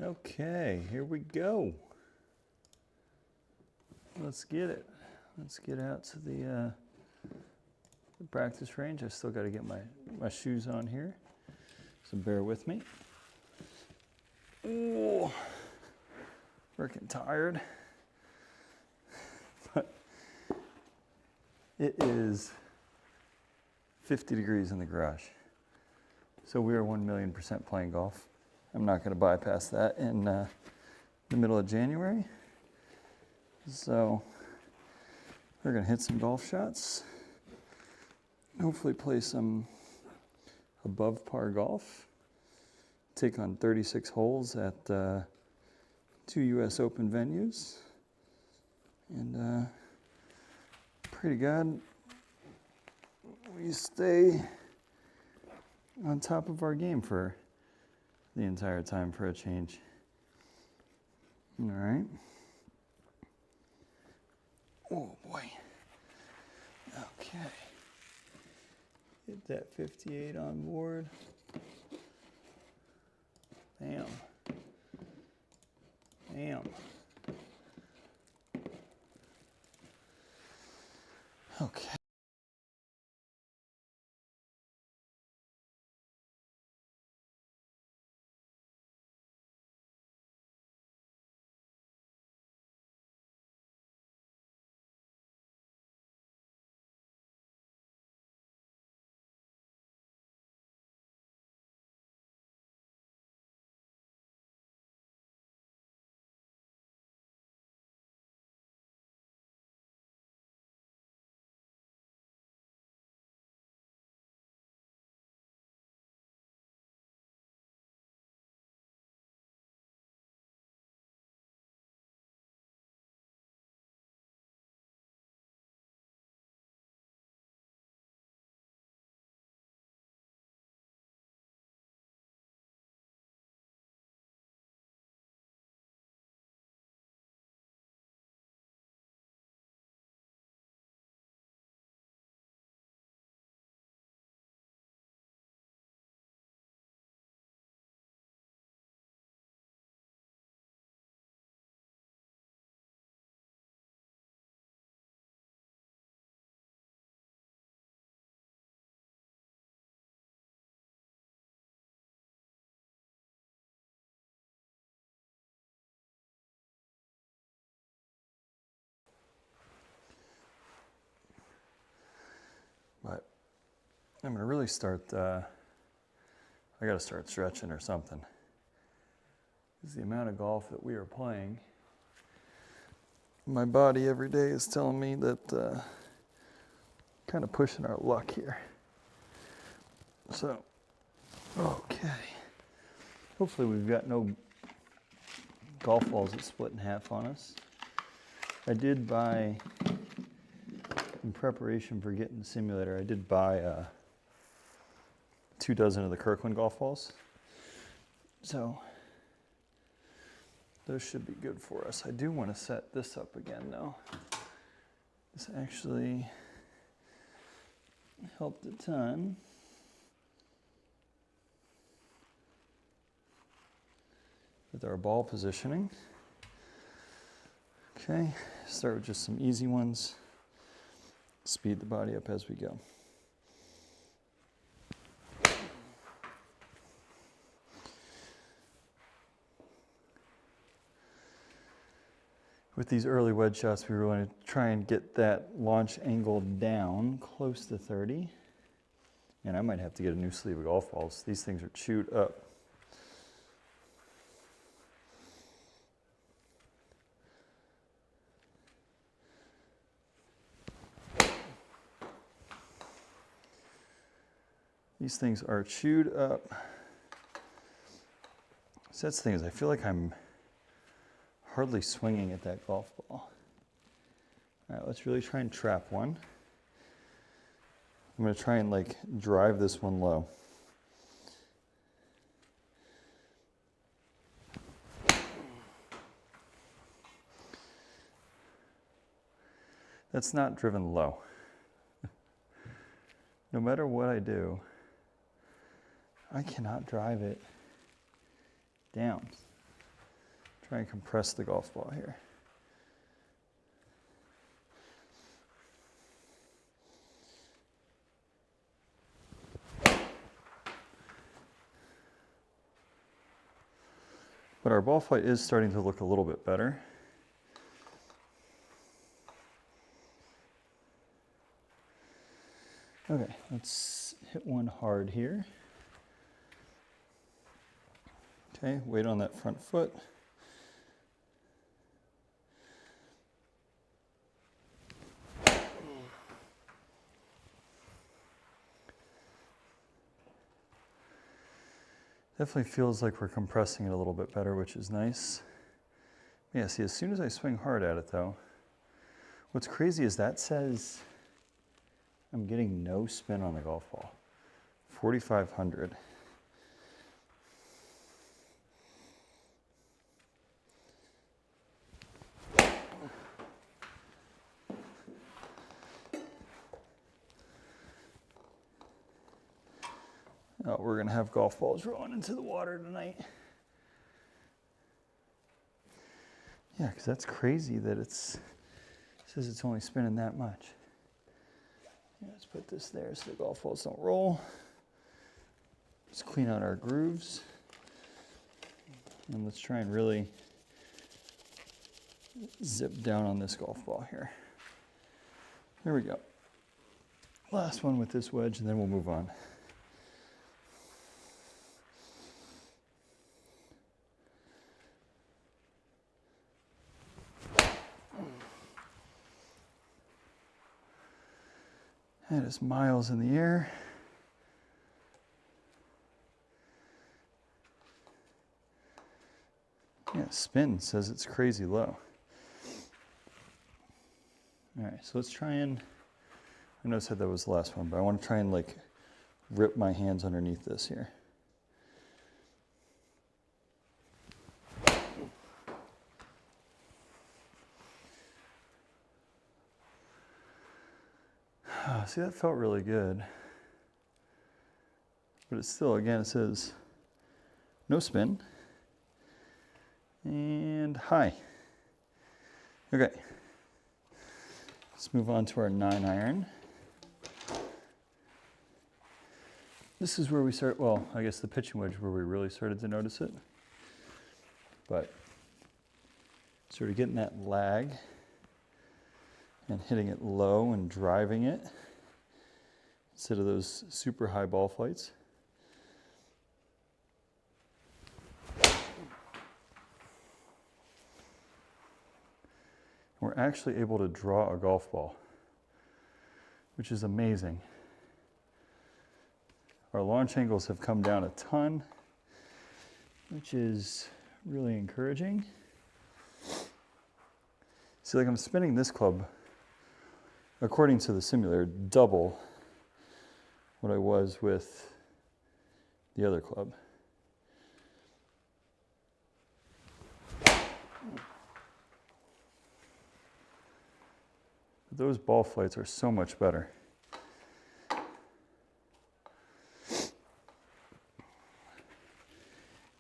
Okay, here we go. Let's get it. Let's get out to the practice range. I still got to get my shoes on here, so bear with me. Oh, freaking tired. But it is 50 degrees in the garage. So we are 1,000,000% playing golf. I'm not going to bypass that in the middle of January. So we're going to hit some golf shots. Hopefully play some above par golf. Take on 36 holes at 2 US Open venues. And pray to God we stay on top of our game for the entire time for a change. All right. Oh boy. Okay. Get that 58 on board. Bam. Bam. Okay. But I'm going to really start, I got to start stretching or something. Because the amount of golf that we are playing, my body every day is telling me that kind of pushing our luck here. So, okay. Hopefully we've got no golf balls that split in half on us. I did buy, in preparation for getting the simulator, I did buy 2 dozen of the Kirkland golf balls. So those should be good for us. I do want to set this up again though. This actually helped a ton. With our ball positioning. Okay, start with just some easy ones. Speed the body up as we go. With these early wedge shots, we really want to try and get that launch angle down close to 30. And I might have to get a new sleeve of golf balls. These things are chewed up. These things are chewed up. So that's the thing is I feel like I'm hardly swinging at that golf ball. All right, let's really try and trap one. I'm going to try and like drive this one low. That's not driven low. No matter what I do, I cannot drive it down. Try and compress the golf ball here. But our ball flight is starting to look a little bit better. Okay, let's hit one hard here. Okay, weight on that front foot. Definitely feels like we're compressing it a little bit better, which is nice. Yeah, see, as soon as I swing hard at it though, what's crazy is that says I'm getting no spin on the golf ball. 4,500. Oh, we're gonna have golf balls rolling into the water tonight. Yeah, because that's crazy that it says it's only spinning that much. Yeah, let's put this there so the golf balls don't roll. Let's clean out our grooves. And let's try and really zip down on this golf ball here. There we go. Last one with this wedge and then we'll move on. That is miles in the air. Yeah, spin says it's crazy low. All right, so let's try and, I know I said that was the last one, but I want to try and like rip my hands underneath this here. See, that felt really good. But it's still, again, it says no spin and high. Okay. Let's move on to our 9-iron. This is where we start, well, I guess the pitching wedge where we really started to notice it. But sort of getting that lag and hitting it low and driving it instead of those super high ball flights. We're actually able to draw a golf ball, which is amazing. Our launch angles have come down a ton, which is really encouraging. See, like I'm spinning this club, according to the simulator, double what I was with the other club. But those ball flights are so much better.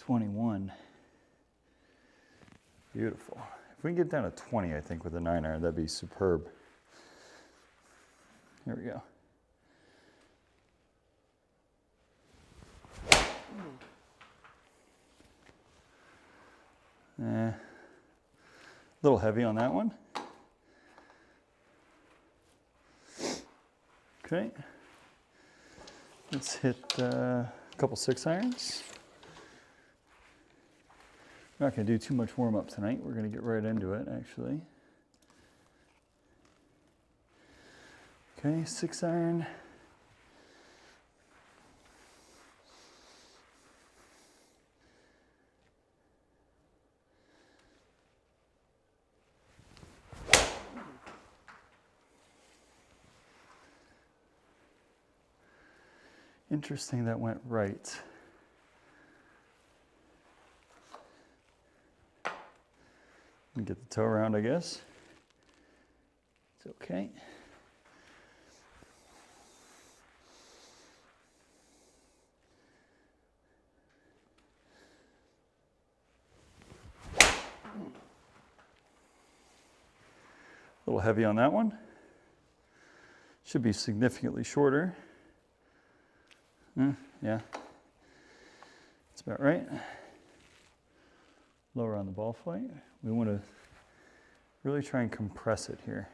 .21. Beautiful. If we can get down to 20, I think, with a 9-iron, that'd be superb. Here we go. A little heavy on that one. Okay. Let's hit a couple 6-irons. We're not going to do too much warm-up tonight. We're going to get right into it, actually. Okay, 6-iron. Interesting, that went right. Get the toe around, I guess. It's okay. little heavy on that one. Should be significantly shorter. Yeah, that's about right. Lower on the ball flight. We want to really try and compress it here.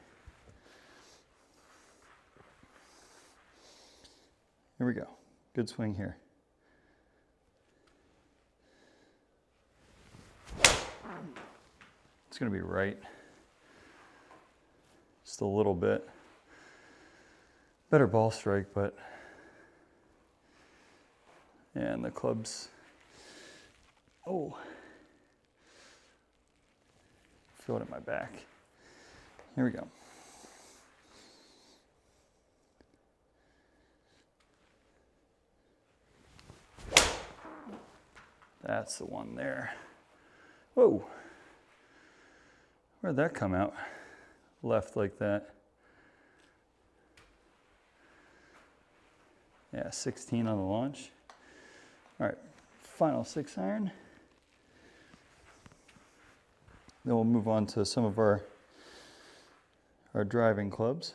Here we go. Good swing here. It's going to be right. Just a little bit. Better ball strike, but and the club's, oh, feel it in my back. Here we go. That's the one there. Whoa. Where'd that come out? Left like that. Yeah, 16 on the launch. All right, final 6-iron. Then we'll move on to some of our driving clubs.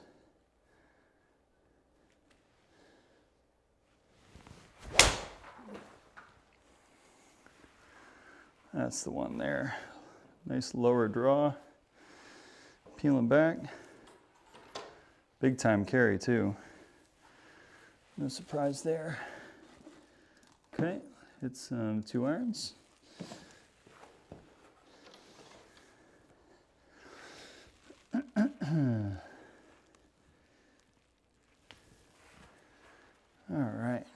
That's the one there. Nice lower draw. Peeling back. Big time carry too. No surprise there. Okay, it's 2 irons. All right.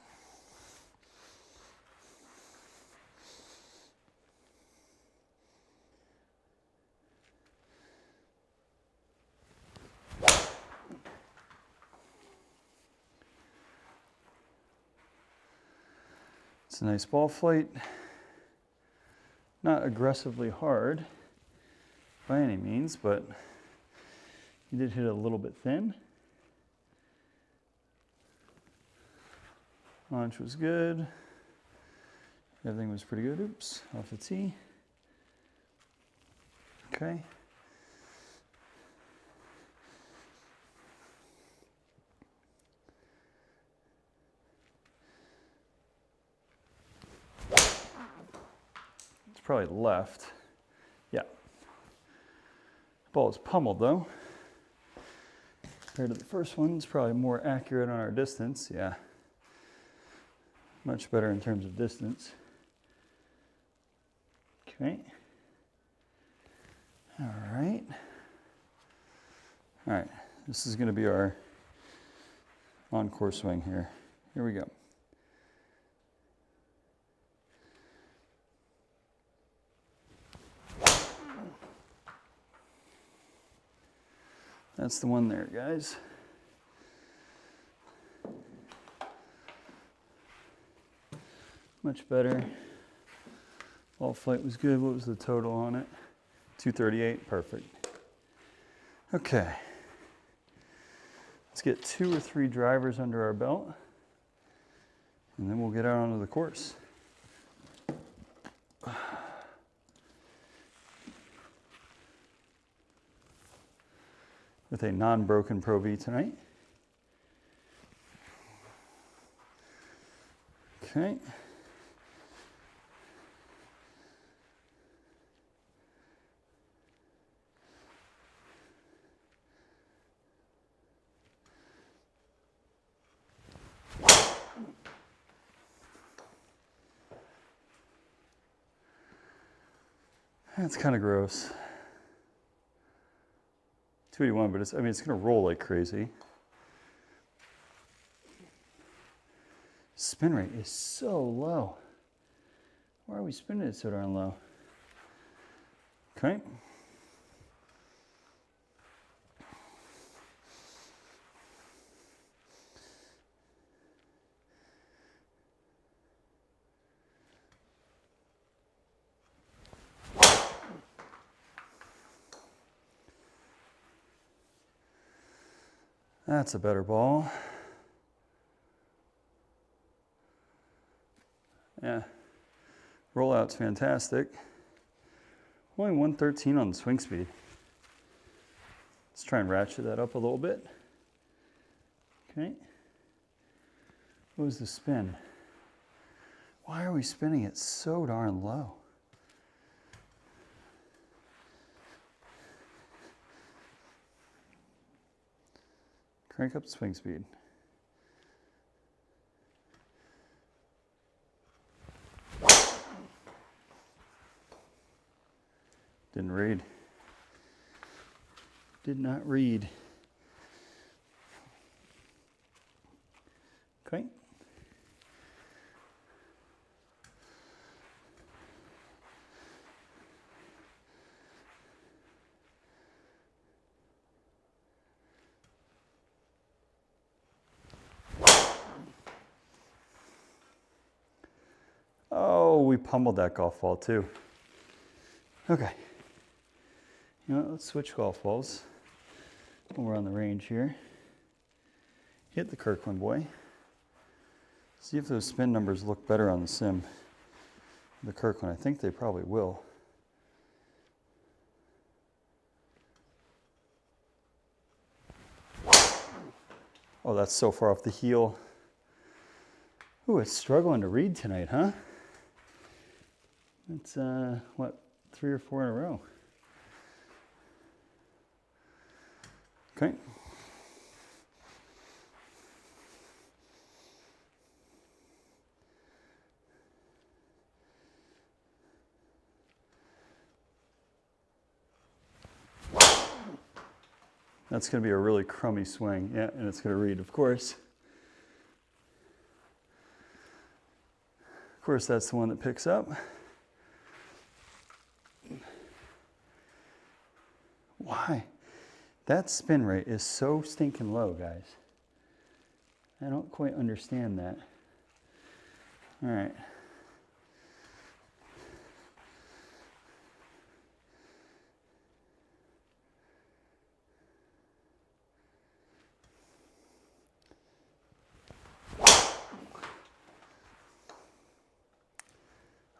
It's a nice ball flight. Not aggressively hard by any means, but you did hit it a little bit thin. Launch was good. Everything was pretty good. Oops, off the tee. Okay. It's probably left. Yeah. Ball is pummeled though. Compared to the first one, it's probably more accurate on our distance. Yeah. Much better in terms of distance. Okay. All right. All right. This is going to be our encore swing here. Here we go. That's the one there, guys. Much better. Ball flight was good. What was the total on it? 238. Perfect. Okay. Let's get 2 or 3 drivers under our belt, and then we'll get out onto the course. With a non-broken Pro V tonight. Okay. That's kind of gross. 281, but it's going to roll like crazy. Spin rate is so low. Why are we spinning it so darn low? Okay. That's a better ball. Yeah, rollout's fantastic. Only 113 on the swing speed. Let's try and ratchet that up a little bit. Okay. What was the spin? Why are we spinning it so darn low? Crank up the swing speed. Didn't read. Did not read. Okay. Oh, we pummeled that golf ball too. Okay. You know what, let's switch golf balls when we're on the range here. Hit the Kirkland boy. See if those spin numbers look better on the sim. The Kirkland, I think they probably will. Oh, that's so far off the heel. Ooh, it's struggling to read tonight, huh? It's, what, 3 or 4 in a row. Okay. That's going to be a really crummy swing. Yeah, and it's going to read, of course. Of course, that's the one that picks up. Why? That spin rate is so stinking low, guys. I don't quite understand that. All right.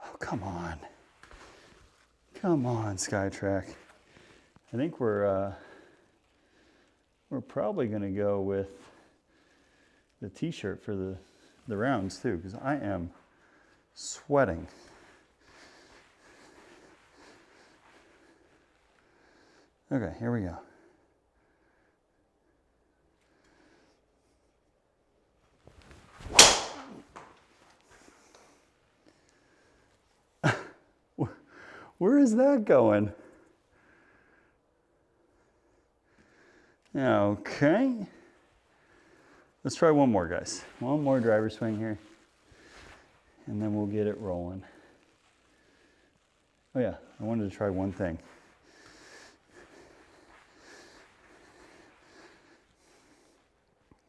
Oh, come on. Come on, Skytrak. I think we're probably going to go with the t-shirt for the rounds too, because I am sweating. Okay, here we go. Where is that going? Okay. Let's try one more, guys. One more driver swing here. And then we'll get it rolling. Oh yeah, I wanted to try one thing.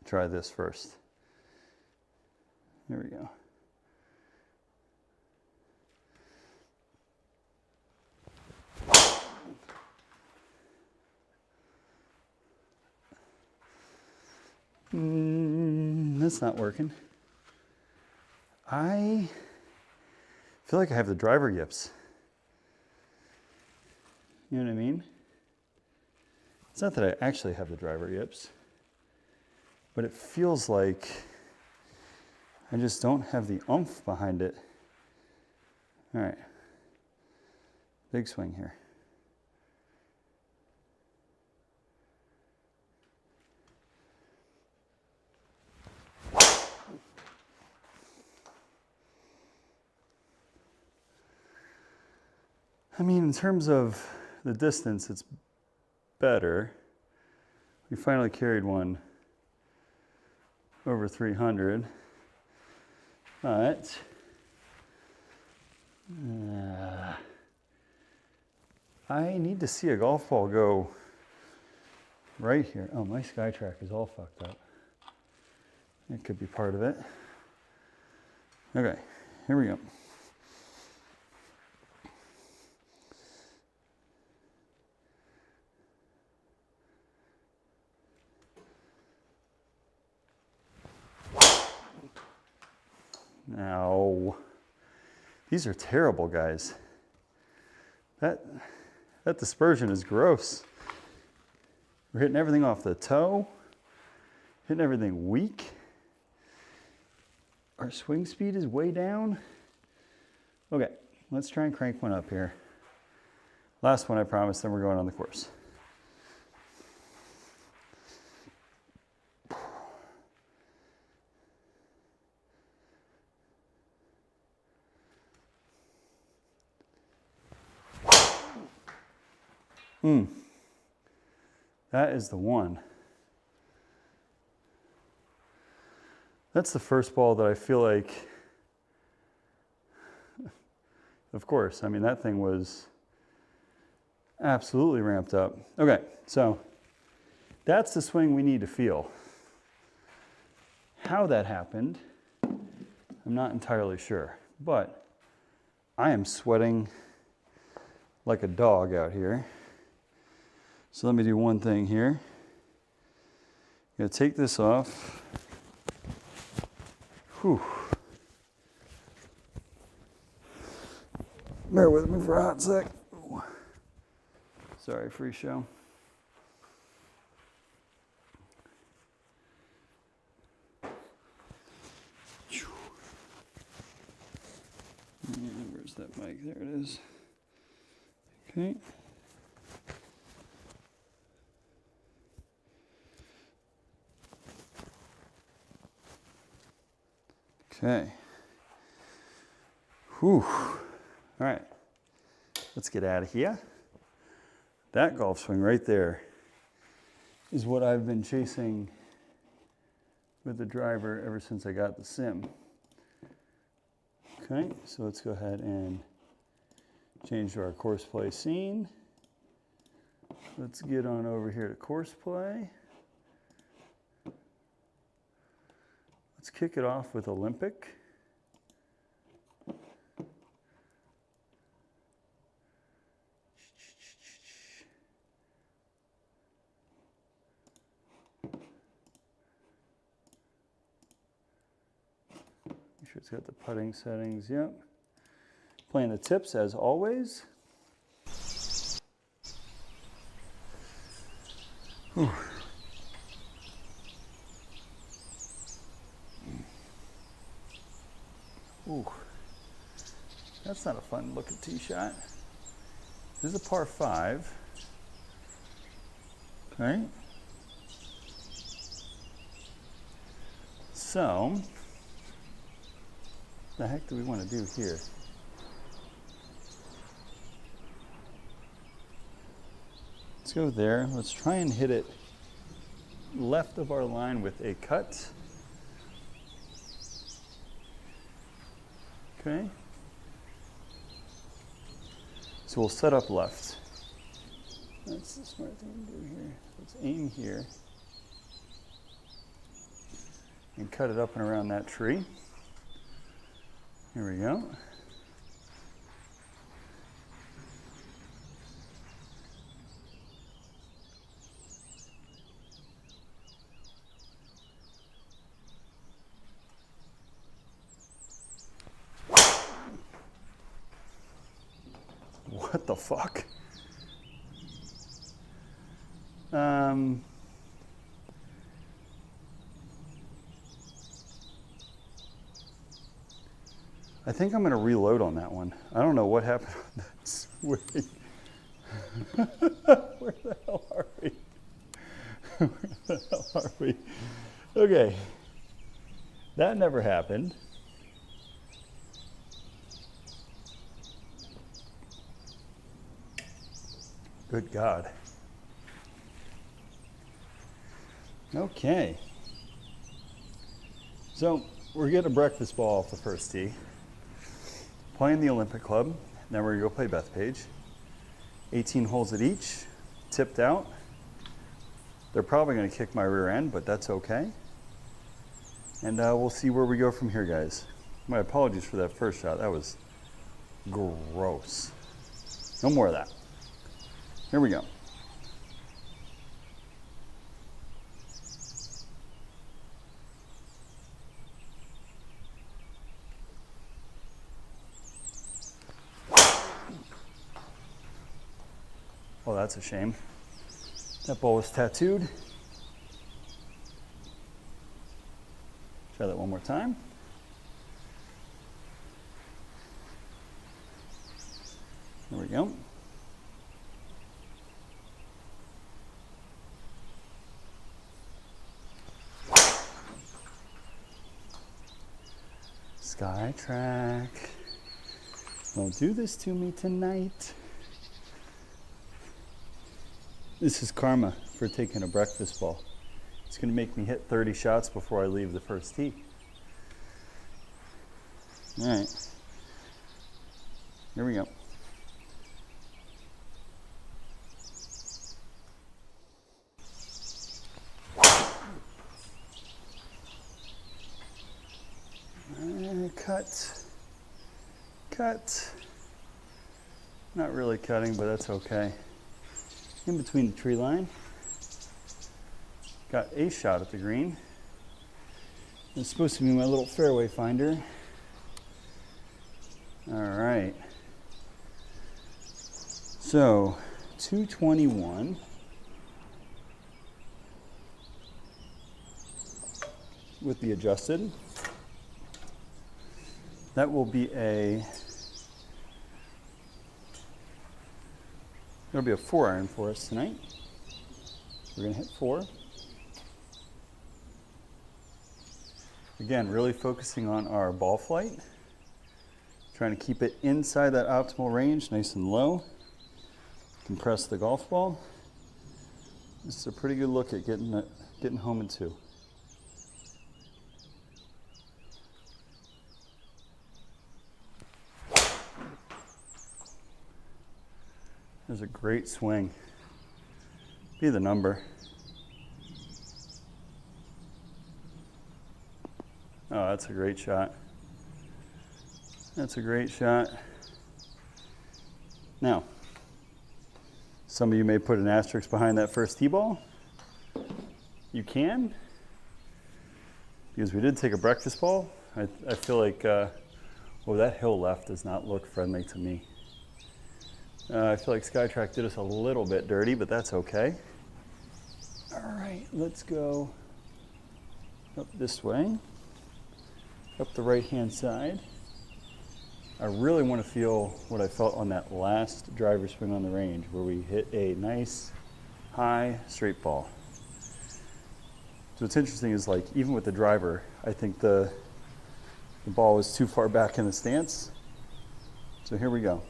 Try this first. There we go. That's not working. I feel like I have the driver yips. You know what I mean? It's not that I actually have the driver yips, but it feels like I just don't have the oomph behind it. All right, big swing here. I mean, in terms of the distance, it's better. We finally carried one over 300, but I need to see a golf ball go right here. Oh, my Skytrak is all fucked up. That could be part of it. Okay, here we go. Now, these are terrible, guys. That dispersion is gross. We're hitting everything off the toe, hitting everything weak. Our swing speed is way down. Okay, let's try and crank one up here. Last one I promise, then we're going on the course. That is the one. That's the first ball that I feel like, of course, I mean, that thing was absolutely ramped up. Okay, so that's the swing we need to feel. How that happened, I'm not entirely sure, but I am sweating like a dog out here. So let me do one thing here. I'm gonna take this off. Whew. Bear with me for a hot sec. Ooh. Sorry, free show. And where's that mic? There it is. Okay. Okay. Whew. All right. Let's get out of here. That golf swing right there is what I've been chasing with the driver ever since I got the sim. Okay, so let's go ahead and change to our course play scene. Let's get on over here to course play. Let's kick it off with Olympic. Make sure it's got the putting settings, yep. Playing the tips as always. Whew. Ooh, that's not a fun looking tee shot. This is a par 5. Okay. So, what the heck do we want to do here? Let's go there. Let's try and hit it left of our line with a cut. Okay. So we'll set up left. That's the smart thing to do here. Let's aim here and cut it up and around that tree. Here we go. What the fuck? I think I'm going to reload on that one. I don't know what happened on that swing. Where the hell are we? Where the hell are we? Okay. That never happened. Good God. Okay. So we're getting a breakfast ball off the first tee. Playing the Olympic Club. Now we're going to go play Bethpage. 18 holes at each. Tipped out. They're probably going to kick my rear end, but that's okay. And we'll see where we go from here, guys. My apologies for that first shot. That was gross. No more of that. Here we go. Well, that's a shame. That ball was tattooed. Try that one more time. There we go. Skytrak, don't do this to me tonight. This is karma for taking a breakfast ball. It's going to make me hit 30 shots before I leave the first tee. All right, here we go. Cut. Not really cutting, but that's okay. In between the tree line. Got a shot at the green. It's supposed to be my little fairway finder. All right. So, 221. With the adjusted. That will be it'll be a 4-iron for us tonight. We're gonna hit 4. Again, really focusing on our ball flight. Trying to keep it inside that optimal range, nice and low. Compress the golf ball. This is a pretty good look at getting home in 2. There's a great swing. Be the number. Oh, that's a great shot. That's a great shot. Now, some of you may put an asterisk behind that first tee ball. You can, because we did take a breakfast ball. I feel like, well, that hill left does not look friendly to me. I feel like Skytrak did us a little bit dirty, but that's okay. All right, let's go up this way, up the right-hand side. I really want to feel what I felt on that last driver swing on the range, where we hit a nice, high, straight ball. So what's interesting is, like, even with the driver, I think the ball was too far back in the stance. So here we go.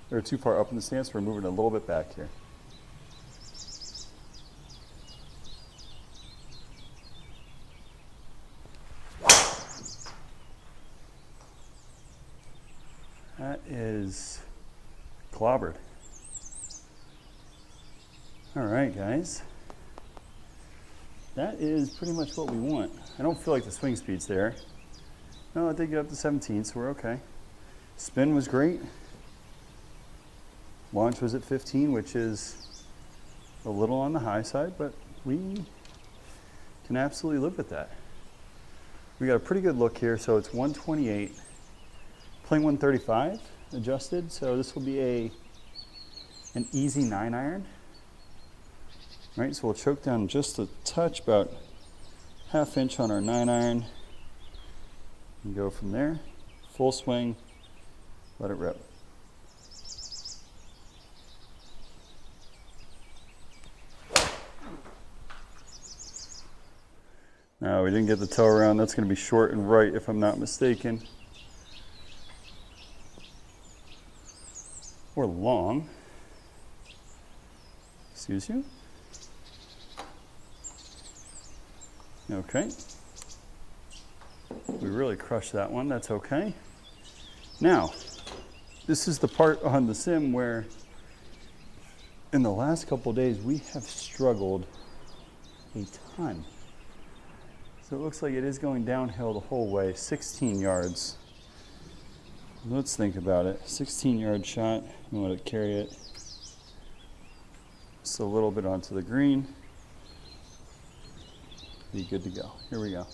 They're too far up in the stance, we're moving a little bit back here. That is clobbered. All right, guys. That is pretty much what we want. I don't feel like the swing speed's there. No, I did get up to 17, so we're okay. Spin was great. Launch was at 15, which is a little on the high side, but we can absolutely live with that. We got a pretty good look here, so it's 128, playing 135 adjusted, so this will be an easy 9-iron. Right, so we'll choke down just a touch, about ½ inch on our 9-iron, and go from there. Full swing, let it rip. No, we didn't get the toe around. That's going to be short and right, if I'm not mistaken. Or long. Excuse you. Okay. We really crushed that one. That's okay. Now, this is the part on the sim where in the last couple of days we have struggled a ton. So it looks like it is going downhill the whole way, 16 yards. Let's think about it. 16-yard shot. We want to carry it just a little bit onto the green. Be good to go. Here we go.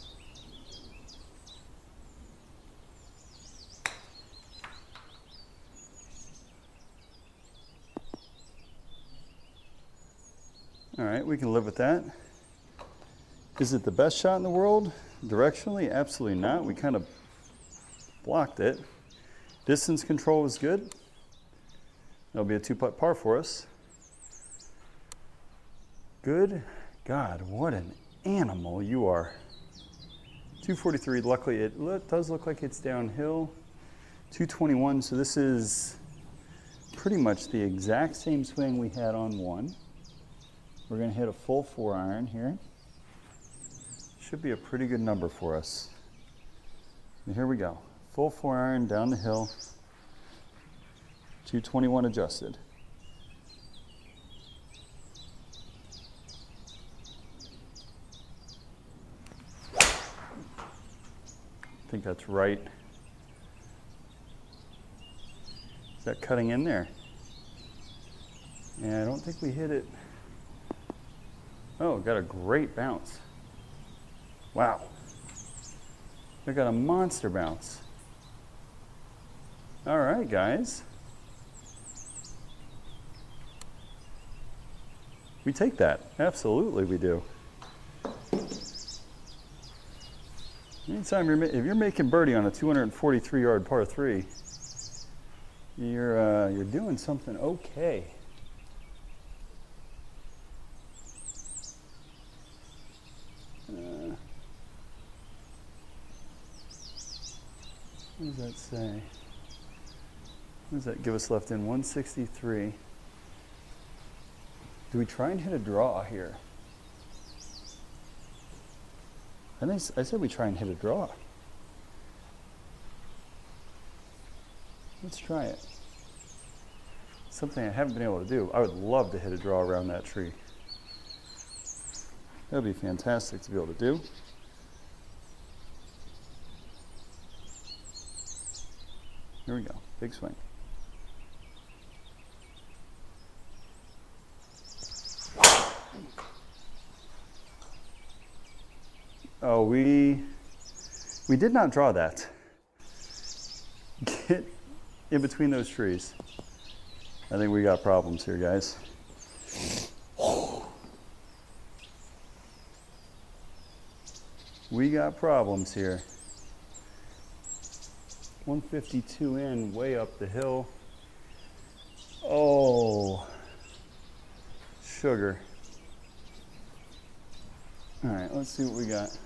All right, we can live with that. Is it the best shot in the world? Directionally, absolutely not. We kind of blocked it. Distance control was good. That'll be a 2-putt par for us. Good God, what an animal you are. 243, luckily it does look like it's downhill. 221, so this is pretty much the exact same swing we had on one. We're gonna hit a full 4-iron here. Should be a pretty good number for us. And here we go, full 4-iron down the hill. 221 adjusted. I think that's right. Is that cutting in there? Yeah, I don't think we hit it. Oh, got a great bounce. Wow. I got a monster bounce. All right, guys. We take that. Absolutely we do. Anytime if you're making birdie on a 243-yard par 3, you're doing something okay. What does that say? What does that give us left in? 163. Do we try and hit a draw here? I said we try and hit a draw. Let's try it. Something I haven't been able to do. I would love to hit a draw around that tree. That would be fantastic to be able to do. Here we go, big swing. Oh, we did not draw that. Get in between those trees. I think we got problems here, guys. We got problems here. 152 in, way up the hill. Oh, sugar. All right, let's see what we got.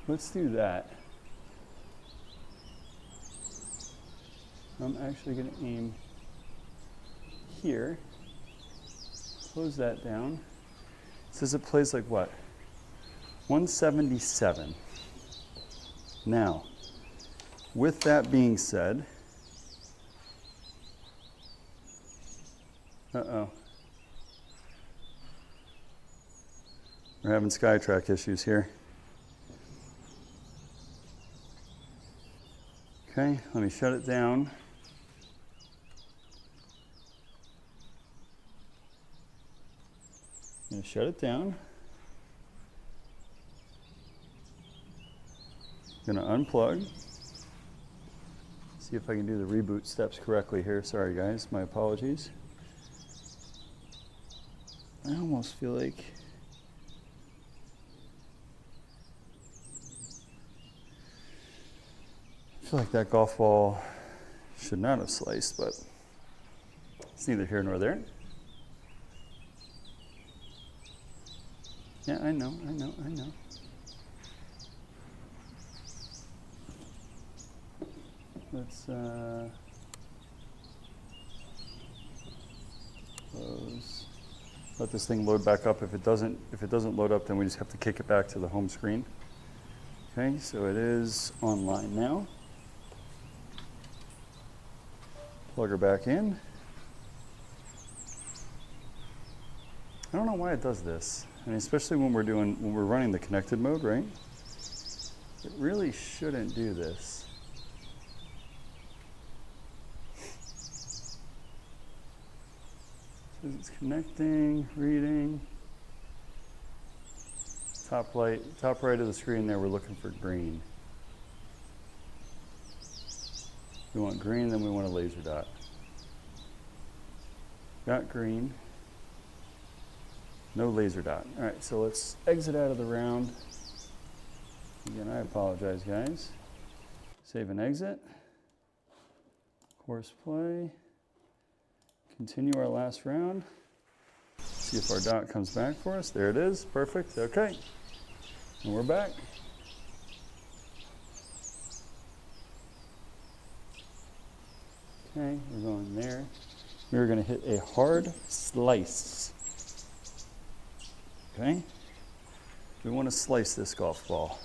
Let's do that. I'm actually going to aim here. Close that down. It says it plays like what? 177. Now, with that being said, we're having Skytrak issues here. Okay, let me shut it down. I'm going to shut it down. I'm going to unplug. See if I can do the reboot steps correctly here. Sorry guys, my apologies. I almost feel like that golf ball should not have sliced, but it's neither here nor there. Yeah, I know. Let's close. Let this thing load back up. If it doesn't load up, then we just have to kick it back to the home screen. Okay, so it is online now. Plug her back in. I don't know why it does this. I mean, especially when we're running the connected mode, right? It really shouldn't do this. It says it's connecting, reading. Top right of the screen there, we're looking for green. If we want green, then we want a laser dot. Got green. No laser dot. All right, so let's exit out of the round. Again, I apologize, guys. Save and exit. Course play. Continue our last round. See if our dot comes back for us. There it is. Perfect. Okay. And we're back. Okay, we're going there. We're going to hit a hard slice. Okay? We want to slice this golf ball.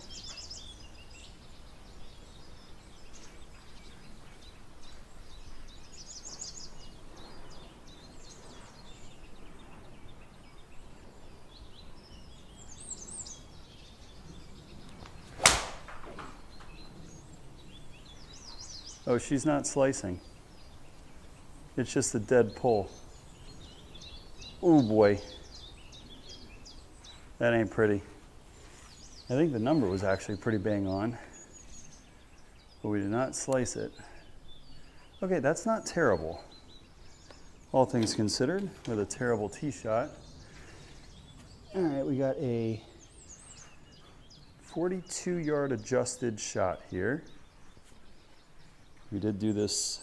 Oh, she's not slicing. It's just a dead pull. Oh boy. That ain't pretty. I think the number was actually pretty bang on, but we did not slice it. Okay, that's not terrible. All things considered, with a terrible tee shot. All right, we got a 42-yard adjusted shot here. We did do this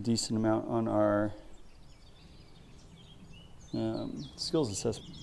decent amount on our skills assessment.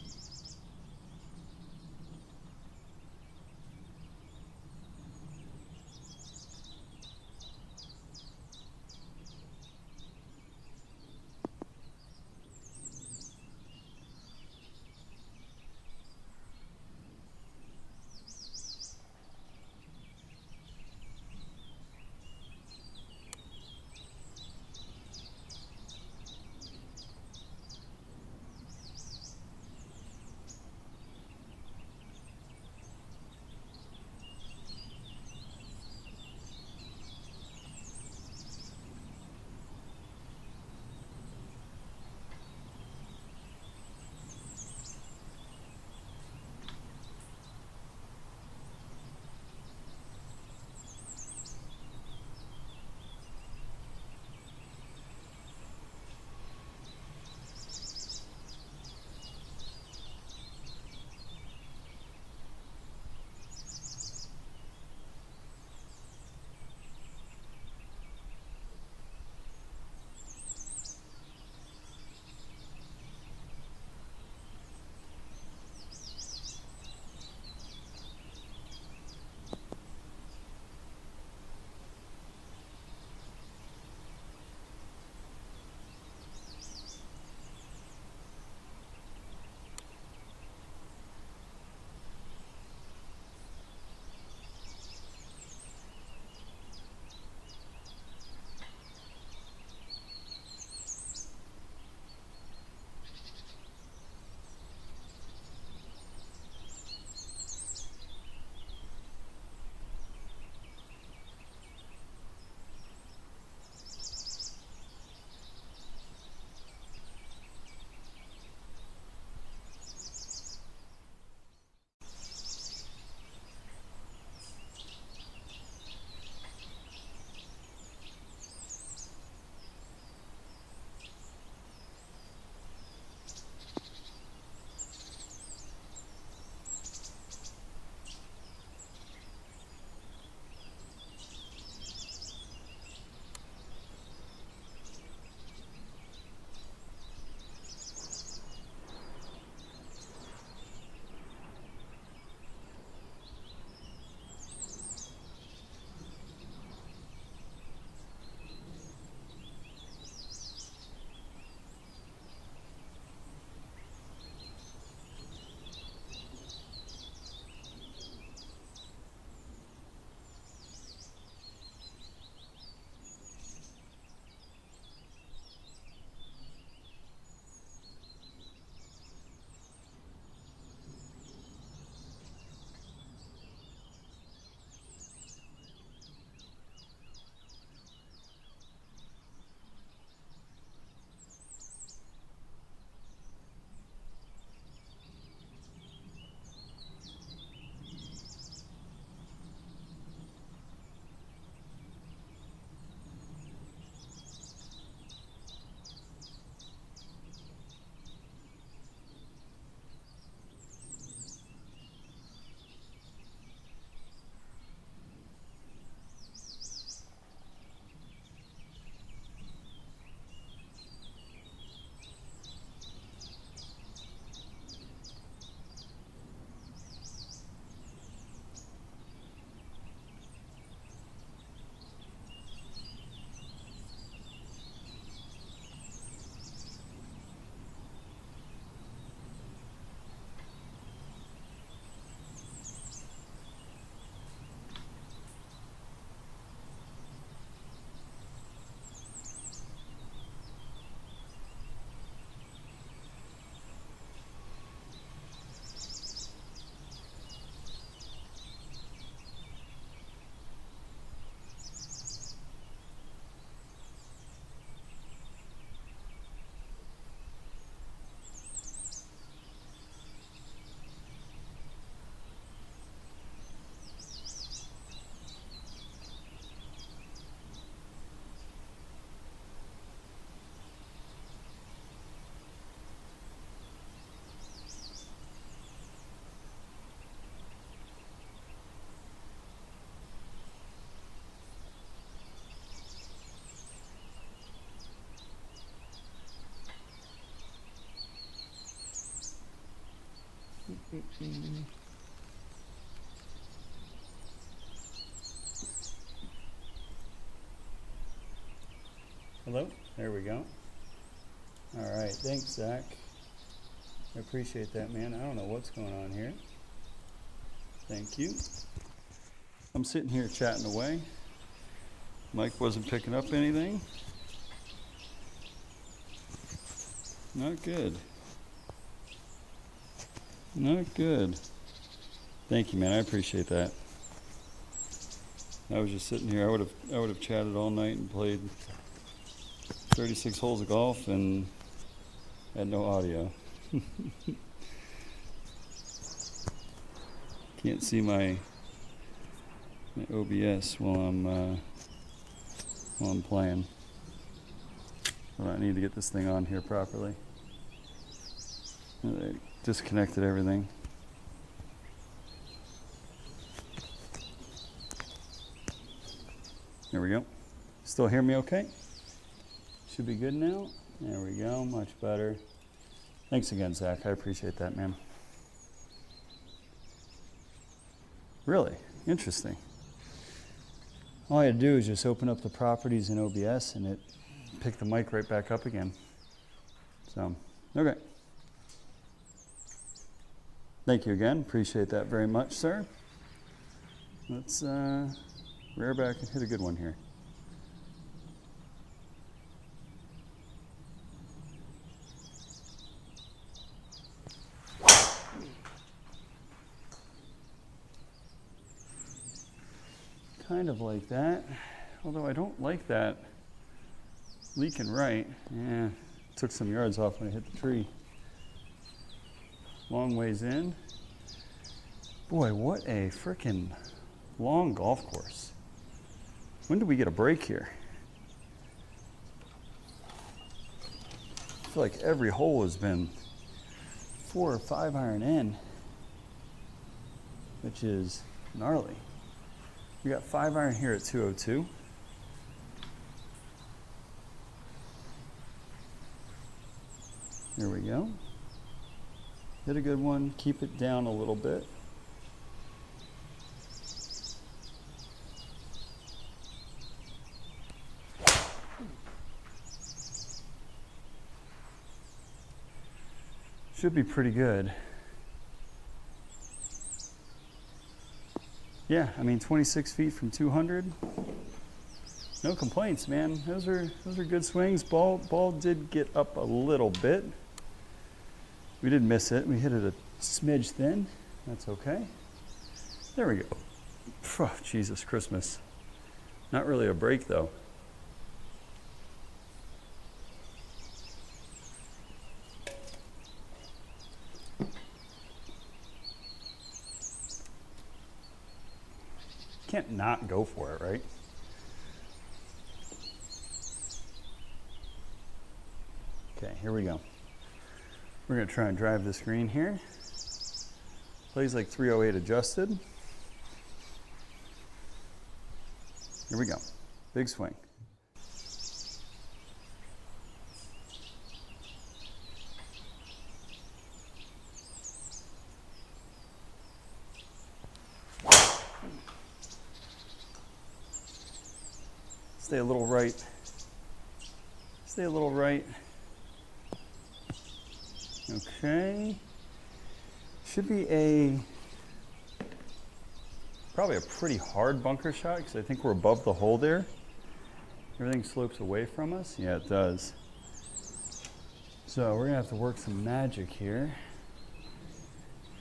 Hello, there we go. All right, thanks, Zach. I appreciate that, man. I don't know what's going on here. Thank you. I'm sitting here chatting away. Mike wasn't picking up anything. Not good. Not good. Thank you, man. I appreciate that. I was just sitting here. I would have chatted all night and played 36 holes of golf and had no audio. Can't see my OBS while I'm playing. So I need to get this thing on here properly. I disconnected everything. There we go. Still hear me okay? Should be good now. There we go, much better. Thanks again, Zach. I appreciate that, man. Really? Interesting. All I had to do is just open up the properties in OBS and it picked the mic right back up again. So, okay. Thank you again. Appreciate that very much, sir. Let's rear back and hit a good one here. Kind of like that, although I don't like that leaking right. Yeah, took some yards off when I hit the tree. Long ways in. Boy, what a frickin' long golf course. When do we get a break here? I feel like every hole has been 4 or 5 iron in, which is gnarly. We got 5 iron here at 202. There we go. Hit a good one, keep it down a little bit. Should be pretty good. Yeah, I mean 26 feet from 200. No complaints, man. Those are good swings. Ball did get up a little bit. We did miss it. We hit it a smidge thin. That's okay. There we go. Oh, Jesus Christmas. Not really a break though. Can't not go for it, right? Okay, here we go. We're gonna try and drive this green here. Plays like 308 adjusted. Here we go. Big swing. Stay a little right. Stay a little right. Okay. Should be probably a pretty hard bunker shot because I think we're above the hole there. Everything slopes away from us. Yeah, it does. So we're gonna have to work some magic here.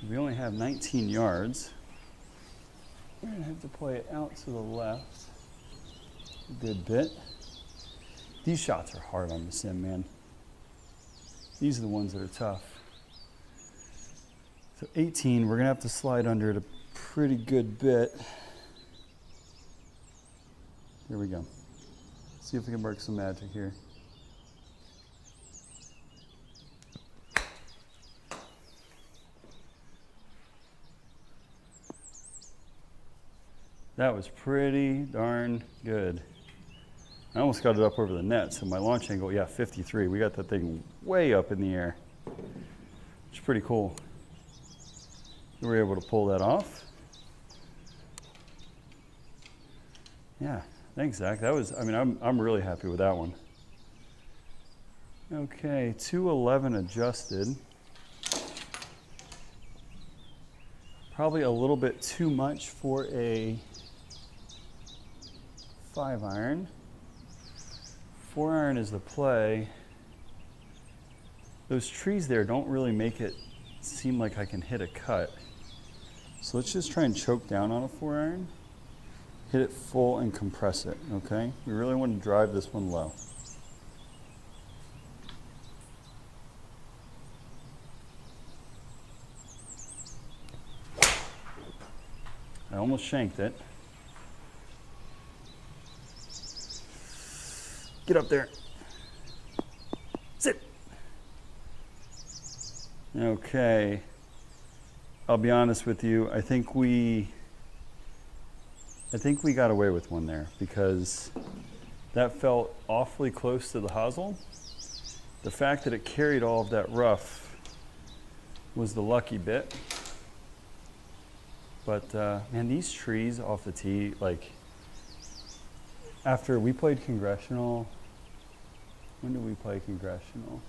We only have 19 yards. We're gonna have to play it out to the left a good bit. These shots are hard on the sim, man. These are the ones that are tough. So 18, we're gonna have to slide under it a pretty good bit. Here we go. See if we can work some magic here. That was pretty darn good. I almost got it up over the net, so my launch angle, yeah, 53. We got that thing way up in the air. It's pretty cool. we were able to pull that off. Yeah, thanks, Zach. That was, I mean, I'm really happy with that one. Okay, 211 adjusted. Probably a little bit too much for a 5-iron. 4-iron is the play. Those trees there don't really make it seem like I can hit a cut. So let's just try and choke down on a 4-iron. Hit it full and compress it, okay? We really want to drive this one low. I almost shanked it. Get up there. Sit. Okay. I'll be honest with you. I think we got away with one there because that felt awfully close to the hosel. The fact that it carried all of that rough was the lucky bit. But man, these trees off the tee, like after we played Congressional, when did we play Congressional?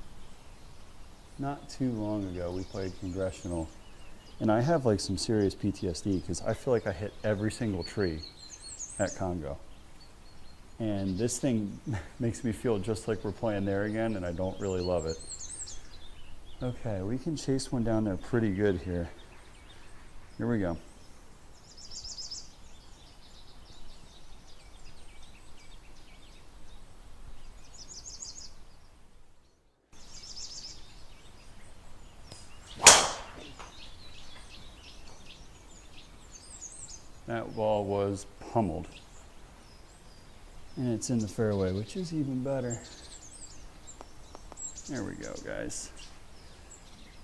Not too long ago we played Congressional. And I have like some serious PTSD because I feel like I hit every single tree at Congo. And this thing makes me feel just like we're playing there again, and I don't really love it. Okay, we can chase one down there pretty good here. Here we go. That ball was pummeled. And it's in the fairway, which is even better. There we go, guys.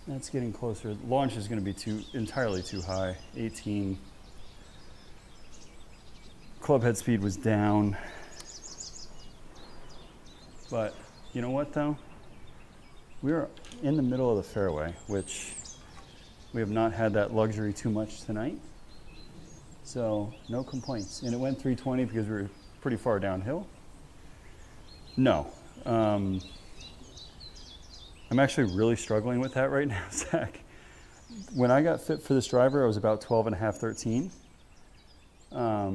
That's getting closer. Launch is going to be entirely too high. 18. Club head speed was down. But you know what, though? We were in the middle of the fairway, which we have not had that luxury too much tonight. So no complaints. And it went 320 because we were pretty far downhill. No. I'm actually really struggling with that right now, Zach. When I got fit for this driver, I was about 12 and a half, 13. I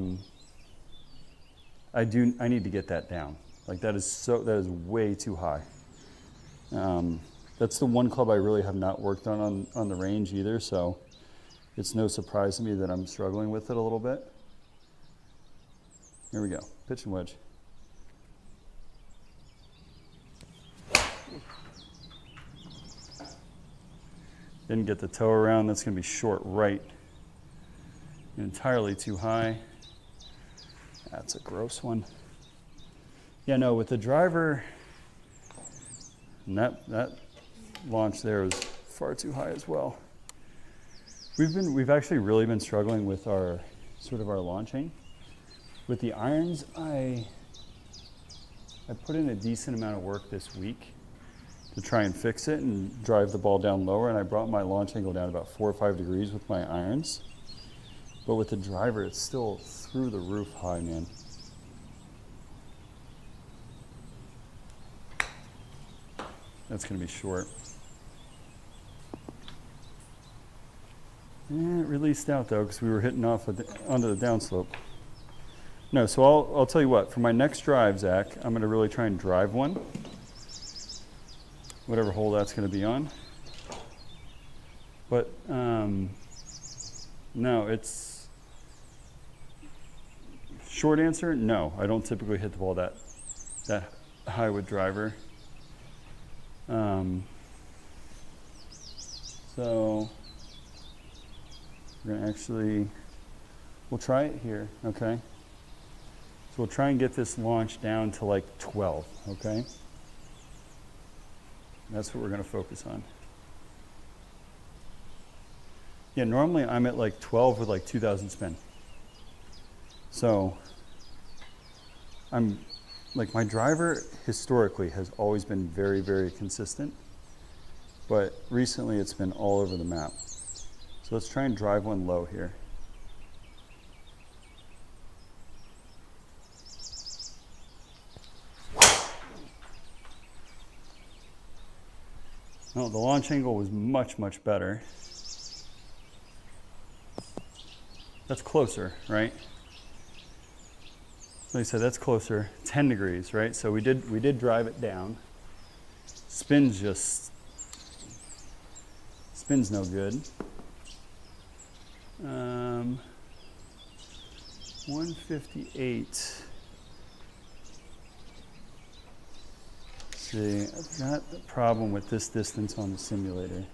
need to get that down. Like that is way too high. That's the one club I really have not worked on the range either, so it's no surprise to me that I'm struggling with it a little bit. Here we go, pitch and wedge. Didn't get the toe around, that's gonna be short right. Entirely too high. That's a gross one. Yeah, no, with the driver, and that launch there was far too high as well. We've actually really been struggling with our launching. With the irons, I put in a decent amount of work this week to try and fix it and drive the ball down lower, and I brought my launch angle down about 4 or 5 degrees with my irons. But with the driver, it's still through the roof high, man. That's gonna be short. Yeah, it released out though, because we were hitting off onto the downslope. No, so I'll tell you what, for my next drive, Zach, I'm gonna really try and drive one. Whatever hole that's gonna be on. But, no, it's, short answer, no. I don't typically hit the ball that high with driver. So, we're gonna we'll try it here, okay? So we'll try and get this launch down to like 12, okay? That's what we're gonna focus on. Yeah, normally I'm at like 12 with like 2,000 spin. So, my driver historically has always been very, very consistent, but recently it's been all over the map. So let's try and drive one low here. No, the launch angle was much, much better. That's closer, right? Like I said, that's closer, 10 degrees, right? So we did drive it down. Spin's no good. 158. See, I've got the problem with this distance on the simulator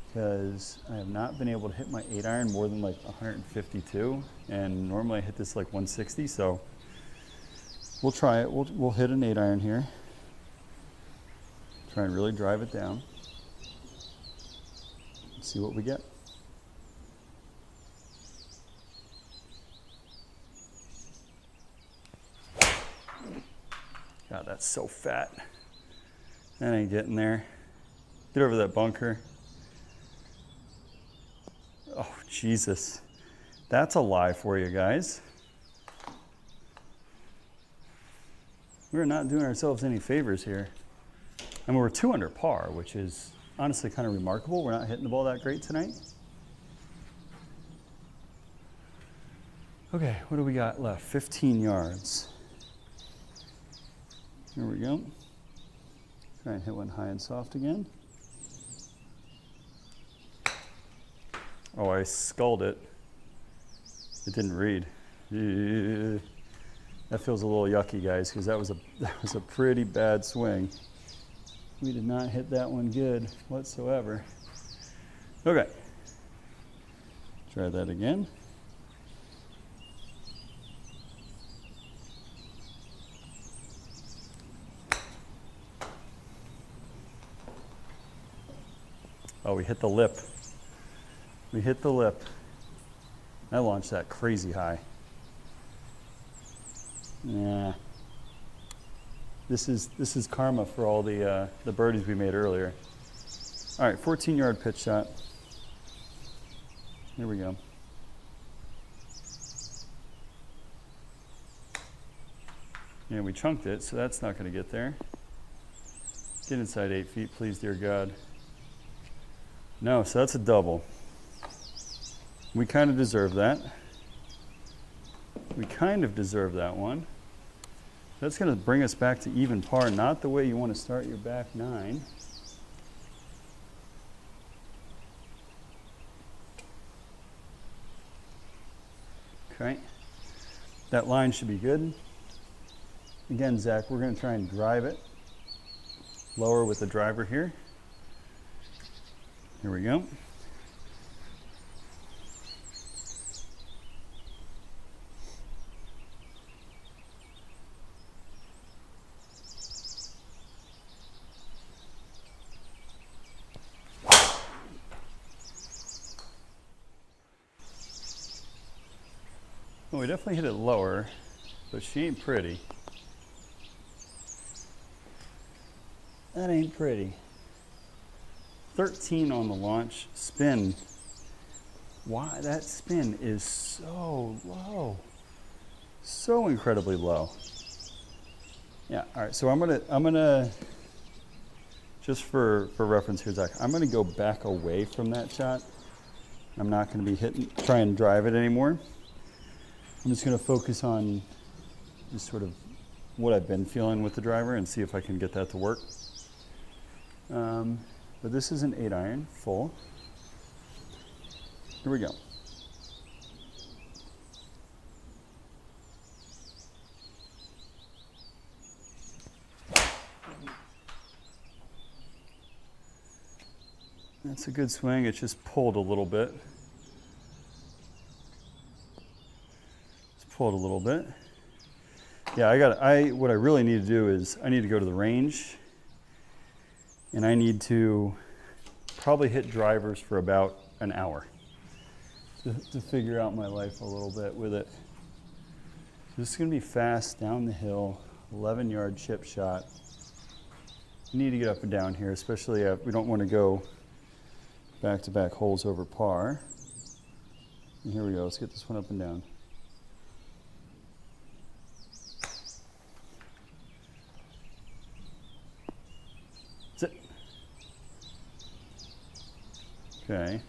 because I have not been able to hit my 8-iron more than like 152, and normally I hit this like 160, so we'll try it. We'll hit an 8-iron here. Try and really drive it down. See what we get. God, that's so fat. That ain't getting there. Get over that bunker. Oh, Jesus. That's a lie for you guys. We're not doing ourselves any favors here. I mean, we're 2 under par, which is honestly kind of remarkable. We're not hitting the ball that great tonight. Okay, what do we got left? 15 yards. Here we go. Try and hit one high and soft again. Oh, I sculled it. It didn't read. That feels a little yucky, guys, because that was a pretty bad swing. We did not hit that one good whatsoever. Okay. Try that again. Oh, we hit the lip. We hit the lip. I launched that crazy high. Nah. This is karma for all the birdies we made earlier. All right, 14-yard pitch shot. Here we go. Yeah, we chunked it, so that's not going to get there. Get inside 8 feet, please, dear God. No, so that's a double. We kind of deserve that. We kind of deserve that one. That's going to bring us back to even par, not the way you want to start your back 9. Okay. That line should be good. Again, Zach, we're going to try and drive it lower with the driver here. Here we go. Well, we definitely hit it lower, but she ain't pretty. That ain't pretty. 13 on the launch. Spin. Why? That spin is so low. So incredibly low. Yeah, all right, so I'm gonna just for reference here, Zach, I'm gonna go back away from that shot. I'm not gonna be try and drive it anymore. I'm just gonna focus on just sort of what I've been feeling with the driver and see if I can get that to work. But this is an 8-iron, full. Here we go. That's a good swing. It just pulled a little bit. It's pulled a little bit. Yeah, what I really need to do is I need to go to the range, and I need to probably hit drivers for about an hour to figure out my life a little bit with it. This is going to be fast down the hill, 11-yard chip shot. You need to get up and down here, especially we don't want to go back-to-back holes over par. And here we go. Let's get this one up and down. That's it. Okay.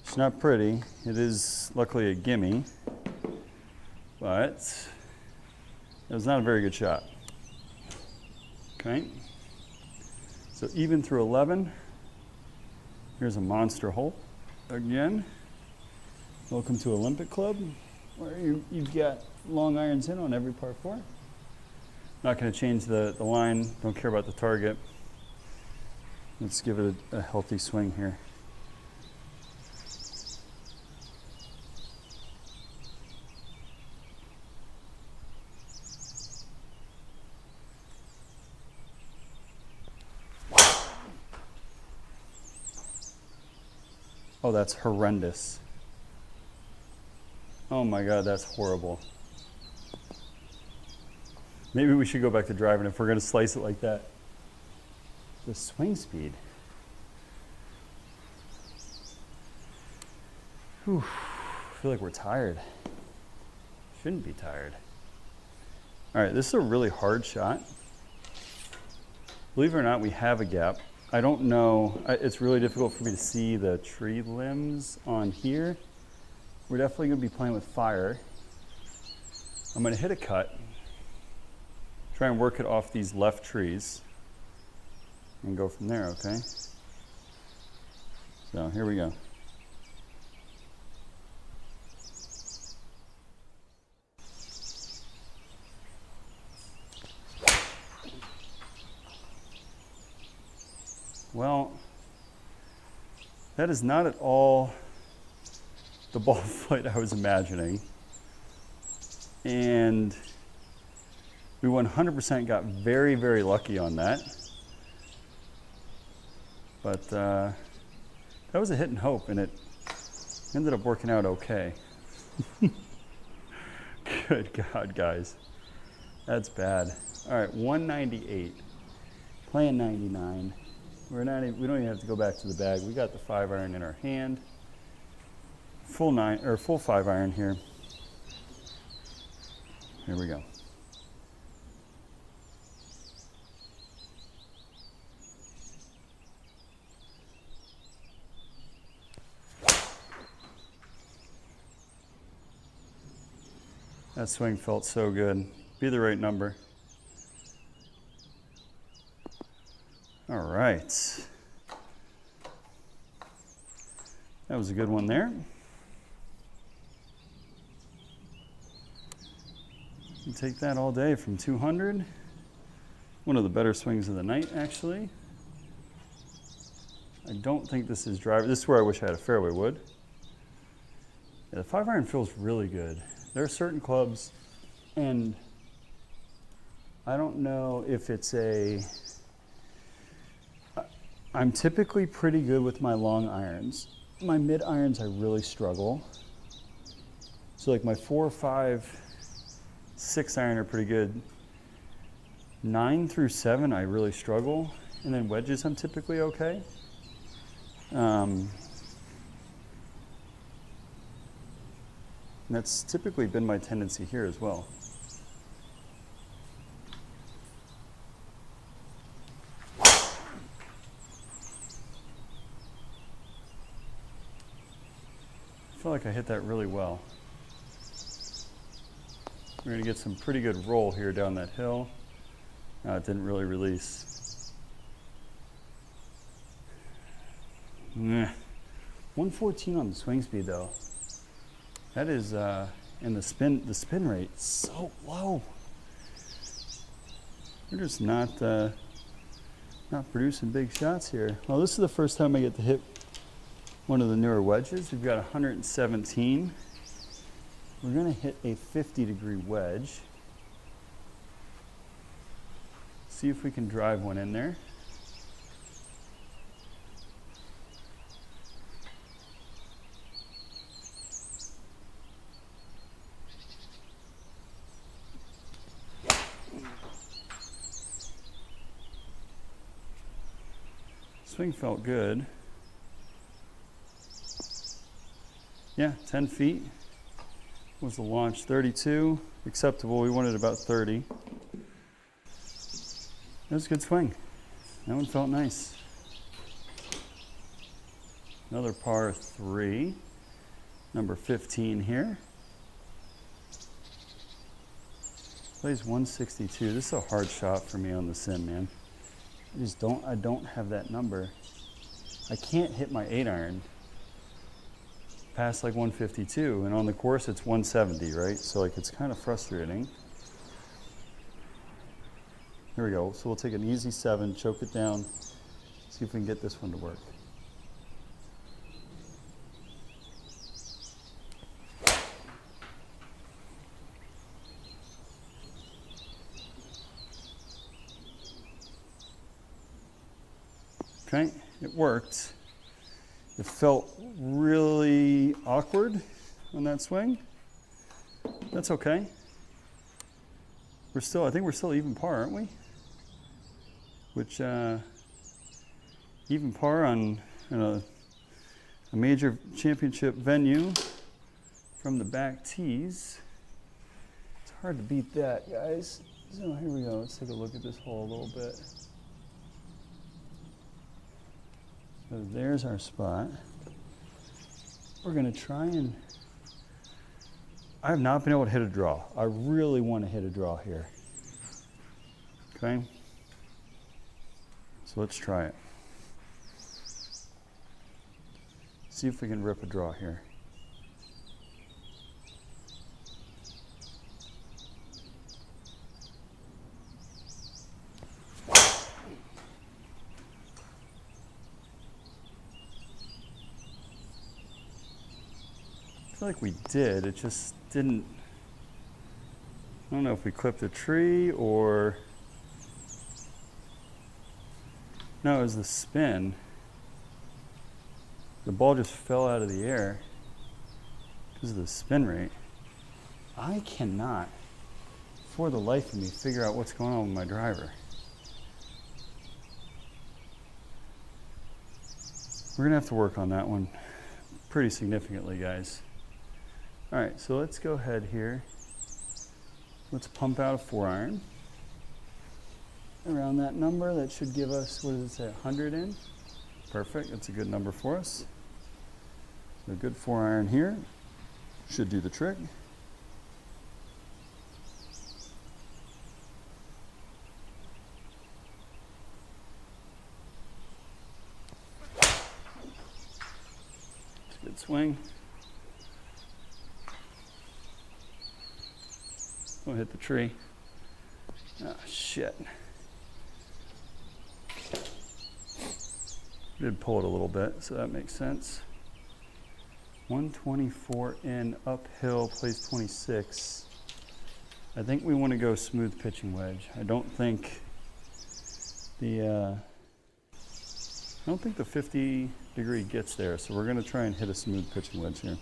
It's not pretty. It is luckily a gimme, but it was not a very good shot. Okay. So even through 11. Here's a monster hole. Again, welcome to Olympic Club, where you've got long irons in on every par 4. Not going to change the line. Don't care about the target. Let's give it a healthy swing here. Oh, that's horrendous. Oh my God, that's horrible. Maybe we should go back to driving if we're going to slice it like that. The swing speed. Whew. I feel like we're tired. Shouldn't be tired. All right, this is a really hard shot. Believe it or not, we have a gap. I don't know, it's really difficult for me to see the tree limbs on here. We're definitely gonna be playing with fire. I'm gonna hit a cut, try and work it off these left trees, and go from there, okay? So here we go. Well, that is not at all the ball flight I was imagining. And we 100% got very, very lucky on that. But that was a hit and hope, and it ended up working out okay. Good God, guys. That's bad. All right, 198. Playing 99. We don't even have to go back to the bag. We got the 5-iron in our hand. Full 5-iron here. Here we go. That swing felt so good. Be the right number. All right. That was a good one there. You take that all day from 200. One of the better swings of the night, actually. I don't think this is driver. This is where I wish I had a fairway wood. Yeah, the 5-iron feels really good. There are certain clubs, and I don't know if it's a... I'm typically pretty good with my long irons. My mid irons, I really struggle. So like my 4, 5, 6-iron are pretty good. 9 through 7, I really struggle. And then wedges, I'm typically okay. And that's typically been my tendency here as well. I feel like I hit that really well. We're going to get some pretty good roll here down that hill. It didn't really release. 114 on the swing speed though. That is, and the spin rate is so low. We're just not producing big shots here. Well, this is the first time I get to hit one of the newer wedges. We've got 117. We're gonna hit a 50-degree wedge. See if we can drive one in there. Swing felt good. Yeah, 10 feet was the launch. 32, acceptable. We wanted about 30. That was a good swing. That one felt nice. Another par 3, number 15 here. Plays 162. This is a hard shot for me on the sim, man. I don't have that number. I can't hit my 8-iron past like 152, and on the course it's 170, right? So like it's kind of frustrating. Here we go. So we'll take an easy 7, choke it down, see if we can get this one to work. Okay, it worked. It felt really awkward on that swing. That's okay. I think we're still even par, aren't we? Which, even par on a major championship venue from the back tees. It's hard to beat that, guys. So here we go. Let's take a look at this hole a little bit. So there's our spot. We're gonna try and, I have not been able to hit a draw. I really want to hit a draw here. Okay? So let's try it. See if we can rip a draw here. I feel like we did, it just didn't, I don't know if we clipped a tree or, no, it was the spin. The ball just fell out of the air because of the spin rate. I cannot, for the life of me, figure out what's going on with my driver. We're gonna have to work on that one pretty significantly, guys. All right, so let's go ahead here. Let's pump out a 4-iron. Around that number, that should give us, what does it say, 100 in? Perfect, that's a good number for us. So a good 4-iron here should do the trick. It's a good swing. Don't hit the tree. Oh, shit. Did pull it a little bit, so that makes sense. 124 in, uphill, plays 26. I think we want to go smooth pitching wedge. I don't think the 50 degree gets there, so we're going to try and hit a smooth pitching wedge here.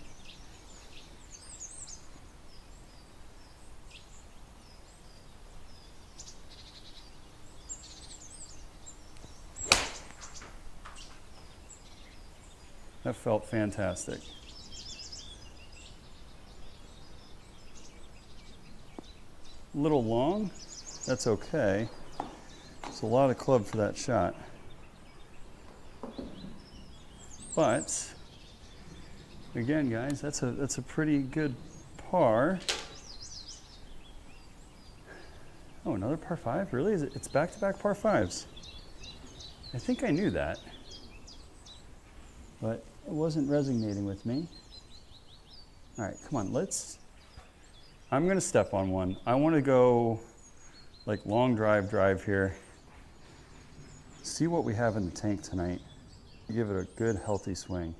That felt fantastic. A little long, that's okay. It's a lot of club for that shot. But, again guys, that's a pretty good par. Oh, another par 5? Really? It's back-to-back par 5s. I think I knew that, but it wasn't resonating with me. All right, come on, I'm gonna step on one. I wanna go like long drive here. See what we have in the tank tonight. Give it a good, healthy swing.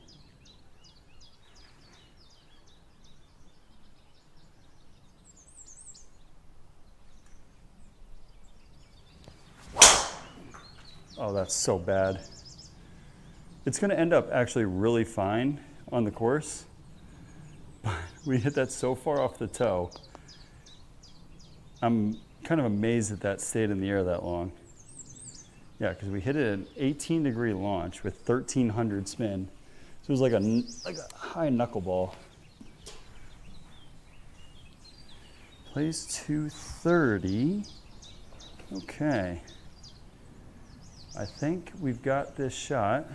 Oh, that's so bad. It's going to end up actually really fine on the course. But we hit that so far off the toe. I'm kind of amazed that that stayed in the air that long. Yeah, because we hit it at an 18-degree launch with 1,300 spin. So it was like a high knuckleball. Plays 230. Okay. I think we've got this shot.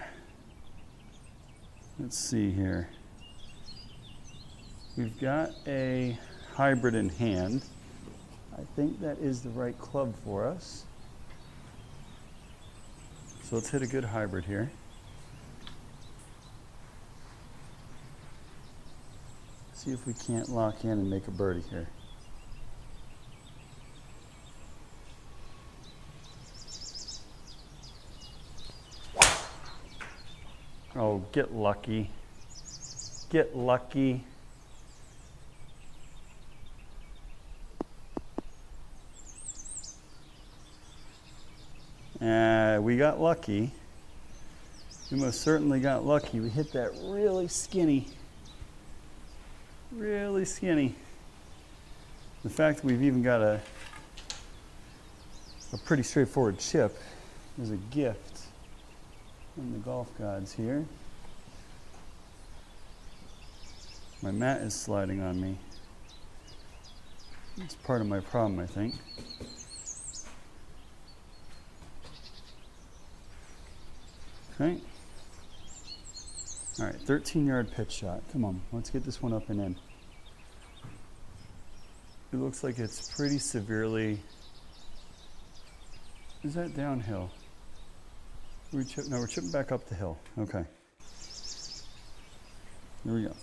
Let's see here. We've got a hybrid in hand. I think that is the right club for us. So let's hit a good hybrid here. See if we can't lock in and make a birdie here. Oh, get lucky. Get lucky. We got lucky. We most certainly got lucky. We hit that really skinny. Really skinny. The fact that we've even got a pretty straightforward chip is a gift from the golf gods here. My mat is sliding on me. It's part of my problem, I think. Okay. All right, 13-yard pitch shot. Come on, let's get this one up and in. It looks like it's pretty severely. Is that downhill? No, we're chipping back up the hill. Okay. Here we go.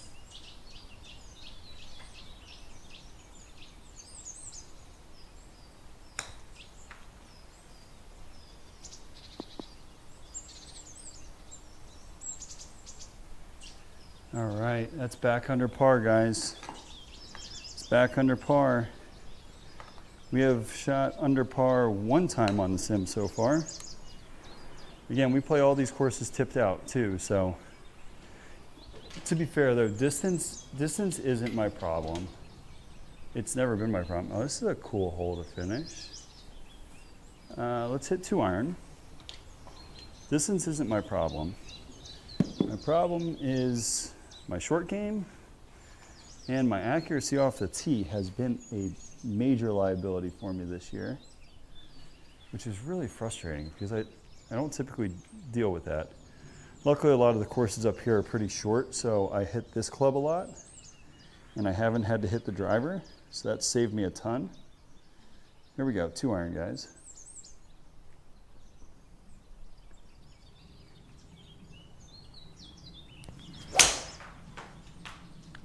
All right, that's back under par, guys. It's back under par. We have shot under par one time on the sim so far. Again, we play all these courses tipped out too, so to be fair though, distance isn't my problem. It's never been my problem. Oh, this is a cool hole to finish. Let's hit 2-iron. Distance isn't my problem. My problem is my short game, and my accuracy off the tee has been a major liability for me this year, which is really frustrating because I don't typically deal with that. Luckily, a lot of the courses up here are pretty short, so I hit this club a lot, and I haven't had to hit the driver, so that saved me a ton. Here we go, 2-iron, guys.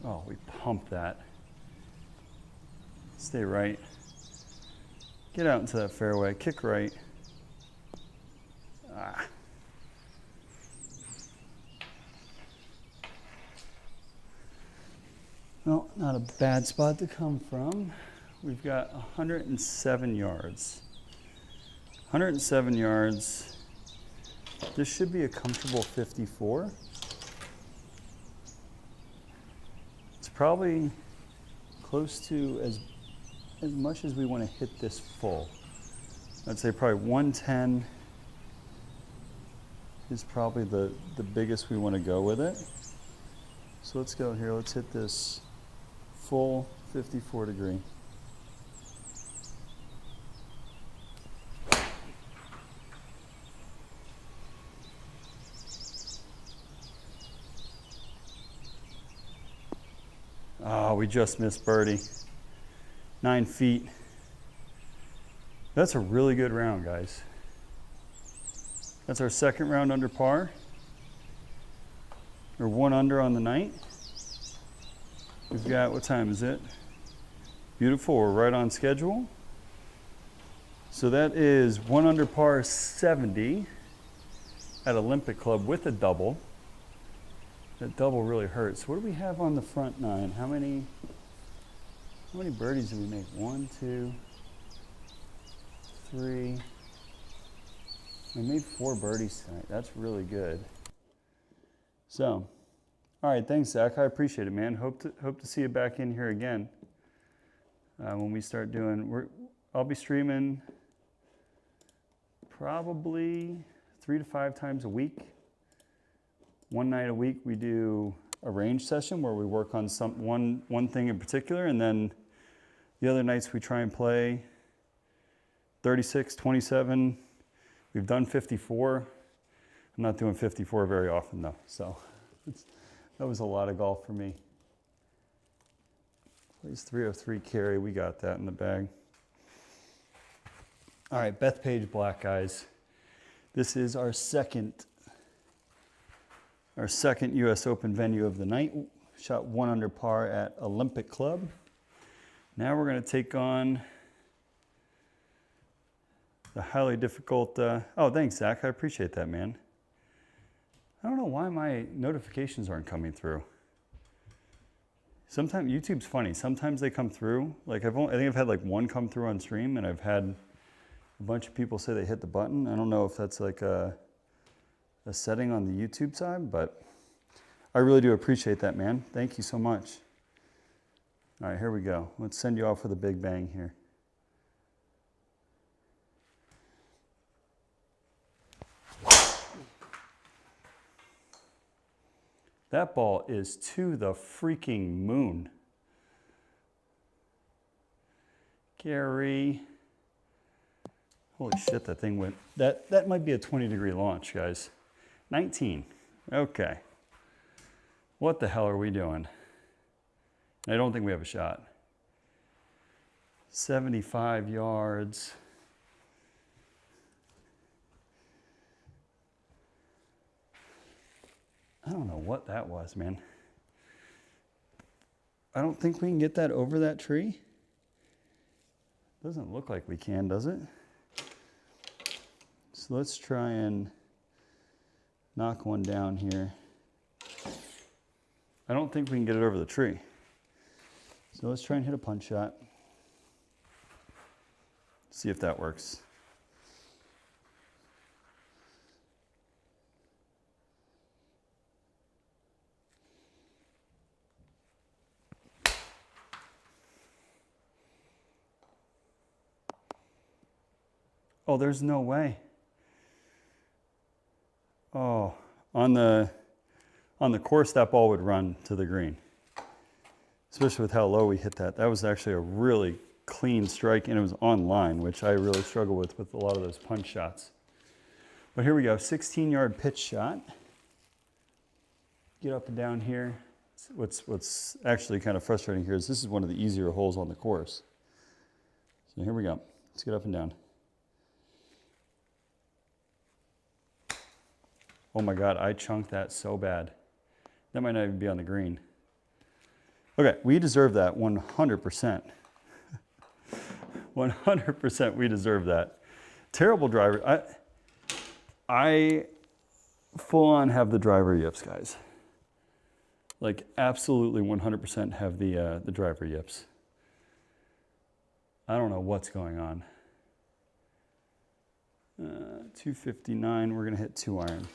Oh, we pumped that. Stay right. Get out into that fairway, kick right. Ah. Well, not a bad spot to come from. We've got 107 yards. 107 yards. This should be a comfortable 54. It's probably close to as much as we want to hit this full. I'd say probably 110 is probably the biggest we want to go with it. So let's go here. Let's hit this full 54 degree. Oh, we just missed birdie. 9 feet. That's a really good round, guys. That's our second round under par. We're 1 under on the night. We've got, what time is it? Beautiful, we're right on schedule. So that is 1 under par 70 at Olympic Club with a double. That double really hurts. What do we have on the front 9? How many birdies did we make? 1, 2, 3. We made 4 birdies tonight. That's really good. So, all right, thanks, Zach. I appreciate it, man. Hope to see you back in here again when we start doing. I'll be streaming probably 3 to 5 times a week. One night a week we do a range session where we work on one thing in particular, and then The other nights we try and play 36, 27. We've done 54. I'm not doing 54 very often though, so that was a lot of golf for me. Plays 303 carry, we got that in the bag. All right, Bethpage black, guys. This is our second US Open venue of the night. Shot 1 under par at Olympic Club. Now we're gonna take on the highly difficult, oh, thanks, Zach, I appreciate that, man. I don't know why my notifications aren't coming through. Sometimes, YouTube's funny, sometimes they come through. Like I think I've had like one come through on stream, and I've had a bunch of people say they hit the button. I don't know if that's like a setting on the YouTube side, but I really do appreciate that, man. Thank you so much. All right, here we go. Let's send you off with a big bang here. That ball is to the freaking moon. Gary. Holy shit, that thing went, that might be a 20-degree launch, guys. 19, okay. What the hell are we doing? I don't think we have a shot. 75 yards. I don't know what that was, man. I don't think we can get that over that tree. Doesn't look like we can, does it? So let's try and knock one down here. I don't think we can get it over the tree. So let's try and hit a punch shot. See if that works. Oh, there's no way. Oh, on the course, that ball would run to the green. Especially with how low we hit that. That was actually a really clean strike, and it was on line, which I really struggle with a lot of those punch shots. But here we go, 16-yard pitch shot. Get up and down here. What's actually kind of frustrating here is this is one of the easier holes on the course. So here we go. Let's get up and down. Oh my God, I chunked that so bad. That might not even be on the green. Okay, we deserve that 100%. 100% we deserve that. Terrible driver. I full on have the driver yips, guys. Like absolutely 100% have the driver yips. I don't know what's going on. 259, we're gonna hit 2-iron.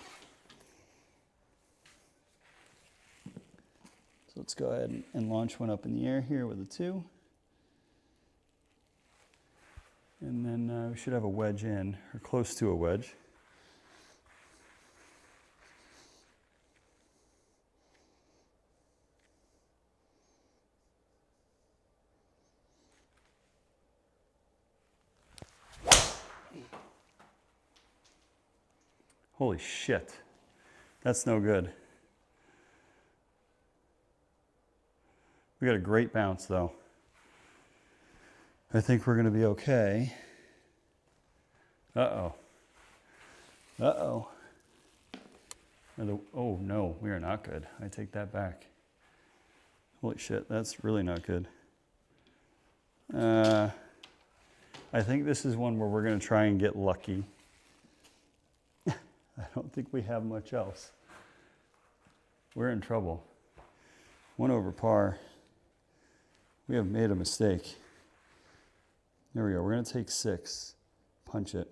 So let's go ahead and launch one up in the air here with a 2. And then we should have a wedge in, or close to a wedge. Holy shit, that's no good. We got a great bounce though. I think we're gonna be okay. Uh-oh. Uh-oh. Oh no, we are not good. I take that back. Holy shit, that's really not good. I think this is one where we're gonna try and get lucky. I don't think we have much else. We're in trouble. 1 over par. We have made a mistake. There we go. We're going to take 6. Punch it.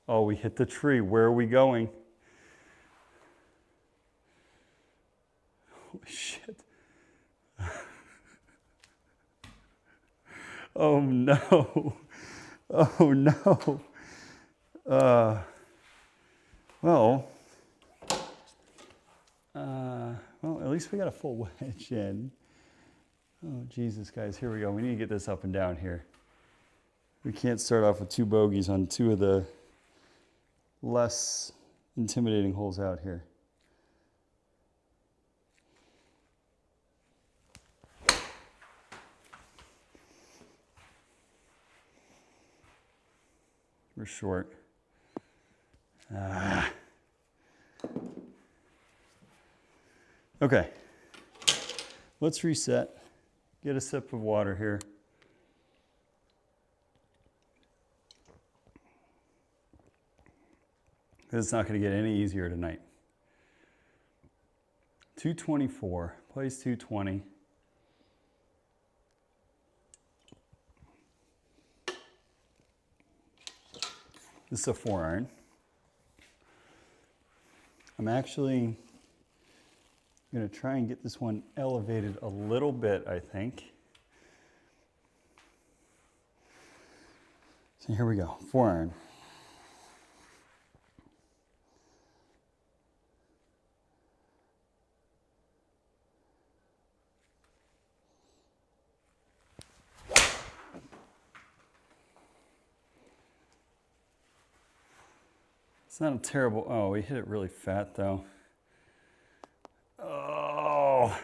Oh, we hit the tree. Where are we going? Holy shit. Oh no. Oh no. Well, Well, at least we got a full wedge in. Oh, Jesus, guys, here we go. We need to get this up and down here. We can't start off with 2 bogeys on 2 of the less intimidating holes out here. We're short. Okay, let's reset. Get a sip of water here. It's not going to get any easier tonight. 224, plays 220. This is a 4-iron. I'm actually going to try and get this one elevated a little bit, I think. So here we go, 4-iron. It's not a terrible, oh, we hit it really fat though. Oh,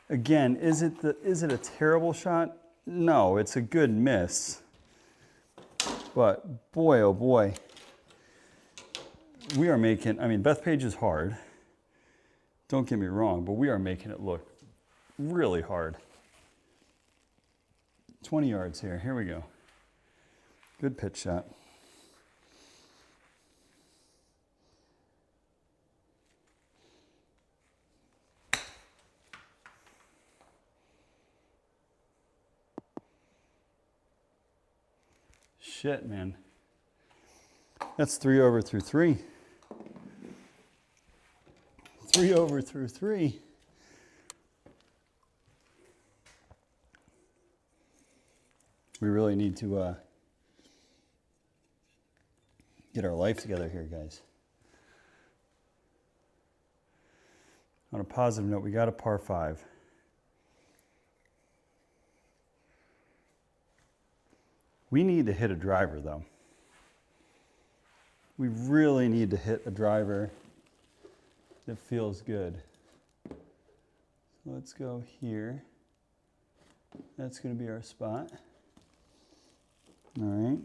again, is it a terrible shot? No, it's a good miss. But boy, oh boy, we are making, I mean, Bethpage is hard. Don't get me wrong, but we are making it look really hard. 20 yards here we go. Good pitch shot. Shit, man. That's 3 over through 3. 3 over through 3. We really need to get our life together here, guys. On a positive note, we got a par 5. We need to hit a driver, though. We really need to hit a driver that feels good. So let's go here. That's going to be our spot. All right.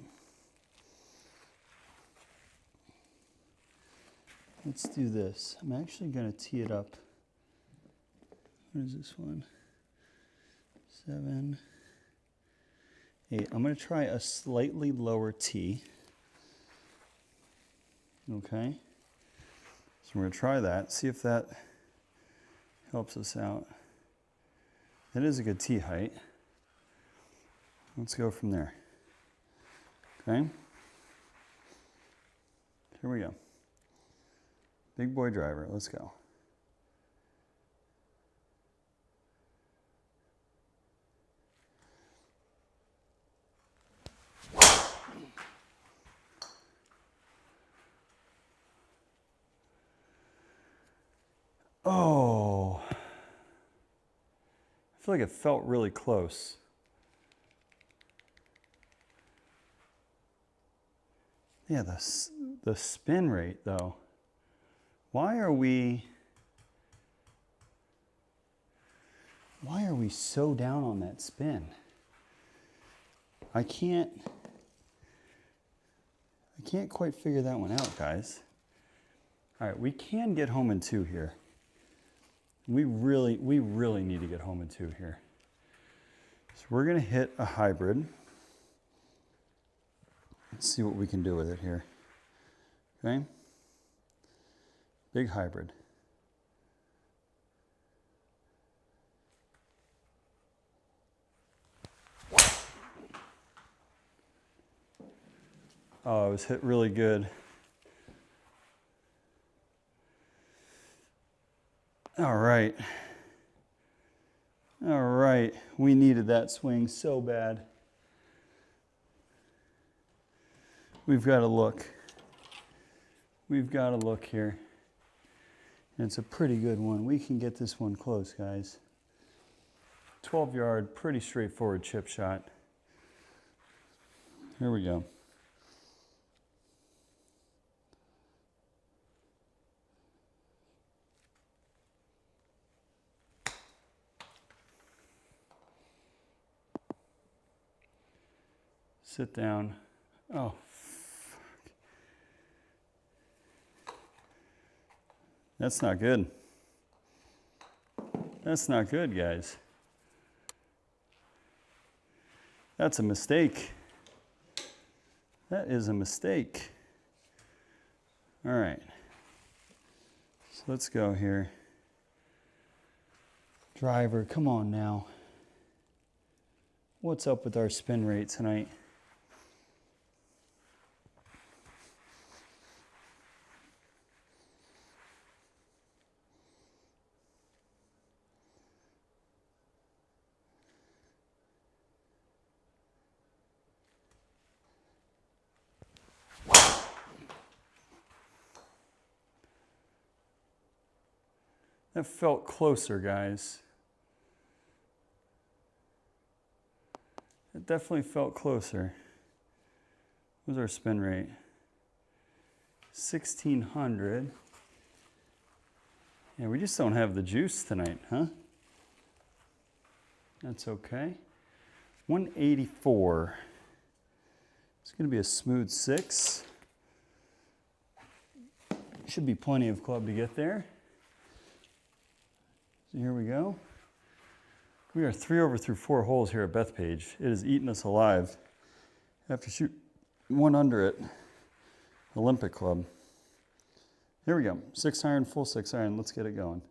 Let's do this. I'm actually going to tee it up. What is this one? 7, 8. I'm going to try a slightly lower tee. Okay. So we're going to try that, see if that helps us out. That is a good tee height. Let's go from there. Okay. Here we go. Big boy driver. Let's go. Oh, I feel like it felt really close. Yeah, the spin rate though. Why are we so down on that spin? I can't quite figure that one out, guys. All right, we can get home in 2 here. We really need to get home in 2 here. So we're gonna hit a hybrid. Let's see what we can do with it here. Okay. Big hybrid. Oh, it was hit really good. All right. All right. We needed that swing so bad. We've got to look. We've got to look here. And it's a pretty good one. We can get this one close, guys. 12-yard, pretty straightforward chip shot. Here we go. Sit down. Oh, fuck. That's not good. That's not good, guys. That's a mistake. That is a mistake. All right. So let's go here. Driver, come on now. What's up with our spin rate tonight? That felt closer, guys. It definitely felt closer. What was our spin rate? 1,600. Yeah, we just don't have the juice tonight, huh? That's okay. 184. It's going to be a smooth 6. Should be plenty of club to get there. So here we go. We are 3 over through 4 holes here at Bethpage. It has eaten us alive. I have to shoot 1 under it. Olympic club. Here we go. 6 iron, full 6 iron. Let's get it going.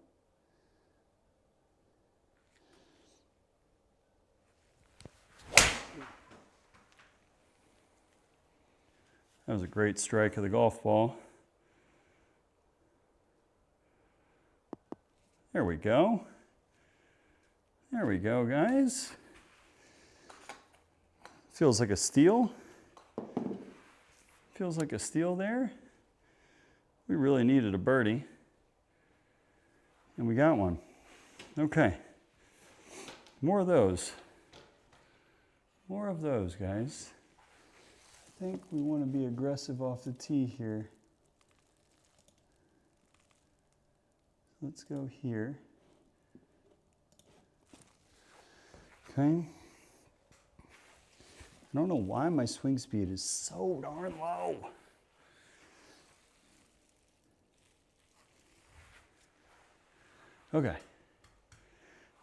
That was a great strike of the golf ball. There we go. There we go, guys. Feels like a steal. Feels like a steal there. We really needed a birdie. And we got one. Okay. More of those. More of those, guys. I think we want to be aggressive off the tee here. Let's go here. Okay. I don't know why my swing speed is so darn low. Okay.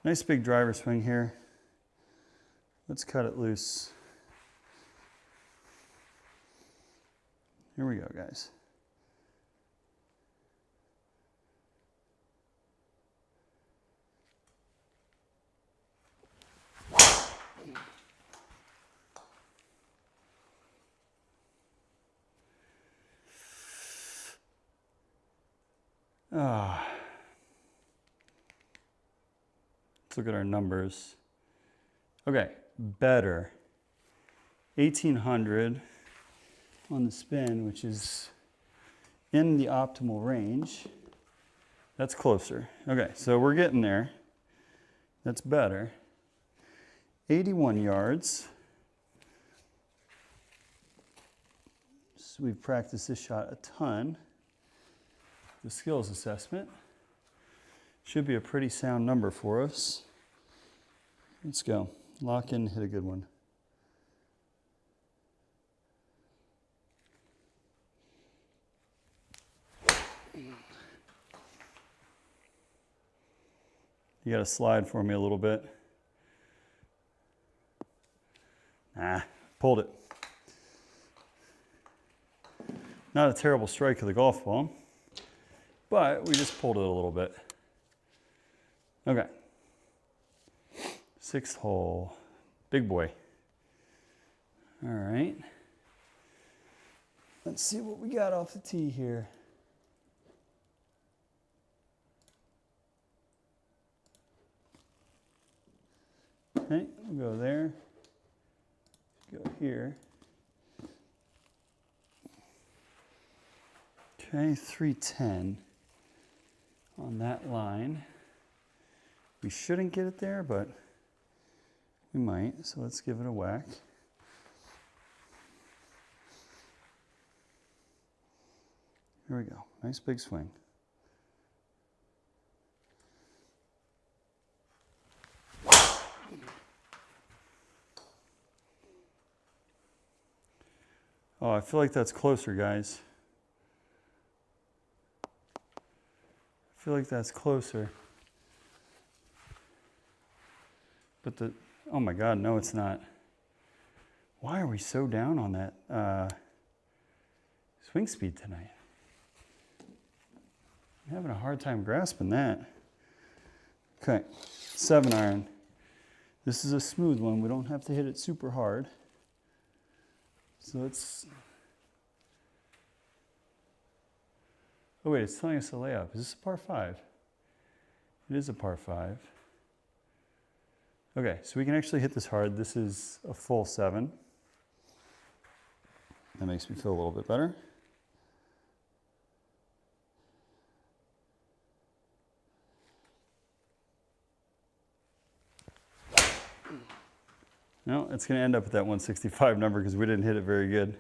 Nice big driver swing here. Let's cut it loose. Here we go, guys. Let's look at our numbers. Okay, better. 1,800 on the spin, which is in the optimal range. That's closer. Okay, so we're getting there. That's better. 81 yards. So we've practiced this shot a ton. The skills assessment should be a pretty sound number for us. Let's go. Lock in, hit a good one. You got to slide for me a little bit. Nah, pulled it. Not a terrible strike of the golf ball, but we just pulled it a little bit. Okay. 6th hole. Big boy. All right. Let's see what we got off the tee here. Okay, we'll go there. Go here. Okay, 310. on that line. We shouldn't get it there, but we might, so let's give it a whack. Here we go, nice big swing. Oh, I feel like that's closer, guys. I feel like that's closer. But oh my God, no, it's not. Why are we so down on that swing speed tonight? I'm having a hard time grasping that. Okay, 7-iron. This is a smooth one. We don't have to hit it super hard. So let's, oh wait, it's telling us to lay up. Is this a par 5? It is a par 5. Okay, so we can actually hit this hard. This is a full 7. That makes me feel a little bit better. No, it's going to end up at that 165 number because we didn't hit it very good.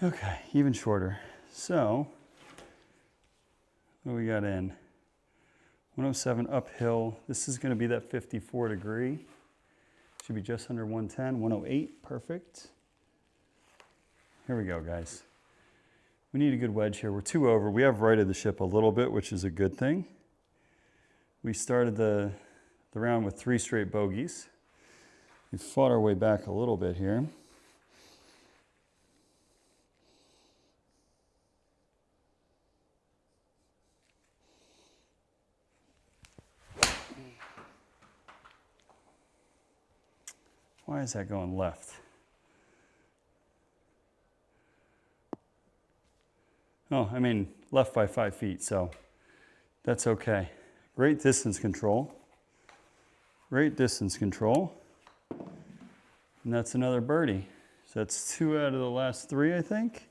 Okay, even shorter. So, what do we got in? 107 uphill. This is going to be that 54 degree. Should be just under 110, 108, perfect. Here we go, guys. We need a good wedge here. We're 2 over. We have righted the ship a little bit, which is a good thing. We started the round with 3 straight bogeys. We fought our way back a little bit here. Why is that going left? Oh, I mean, left by 5 feet, so that's okay. Great distance control. Great distance control. And that's another birdie. So that's 2 out of the last 3, I think.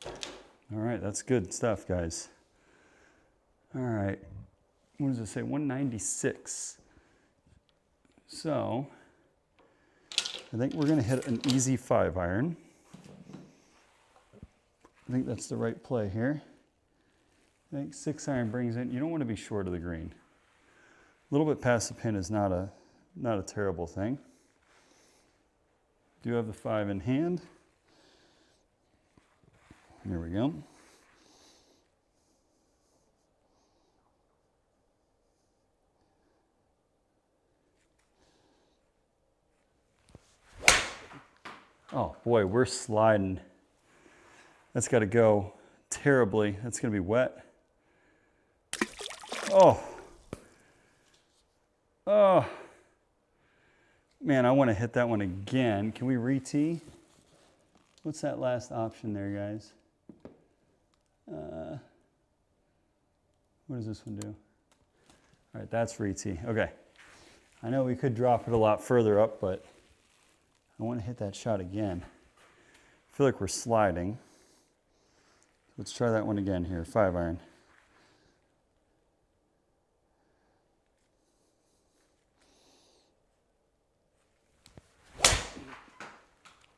All right, that's good stuff, guys. All right, what does it say? 196. So, I think we're gonna hit an easy 5-iron. I think that's the right play here. I think 6-iron brings in, you don't want to be short of the green. A little bit past the pin is not a terrible thing. Do have the 5 in hand. Here we go. Oh boy, we're sliding. That's got to go terribly. That's going to be wet. Oh. Oh. Man, I want to hit that one again. Can we re-tee? What's that last option there, guys? What does this one do? All right, that's re-tee. Okay. I know we could drop it a lot further up, but I want to hit that shot again. I feel like we're sliding. Let's try that one again here, 5-iron.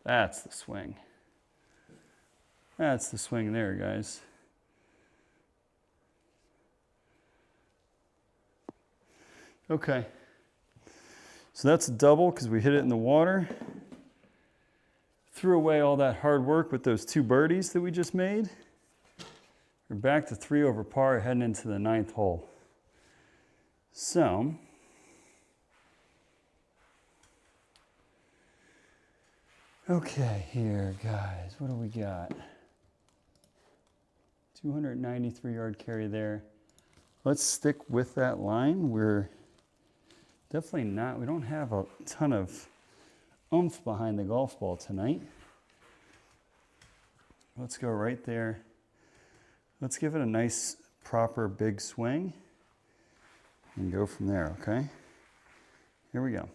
That's the swing. That's the swing there, guys. Okay. So that's a double because we hit it in the water. Threw away all that hard work with those 2 birdies that we just made. We're back to 3 over par, heading into the 9th hole. So, okay, here, guys, what do we got? 293-yard carry there. Let's stick with that line. We're definitely not, we don't have a ton of oomph behind the golf ball tonight. Let's go right there. Let's give it a nice, proper, big swing and go from there, okay? Here we go.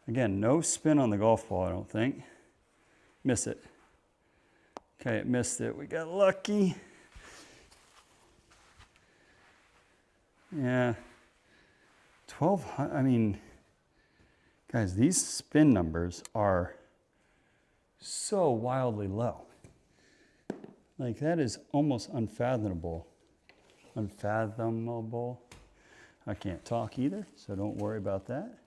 Again, no spin on the golf ball, I don't think. Miss it. Okay, it missed it. We got lucky. Yeah. 1200, I mean, guys, these spin numbers are so wildly low. Like, that is almost unfathomable. Unfathomable. I can't talk either, so don't worry about that.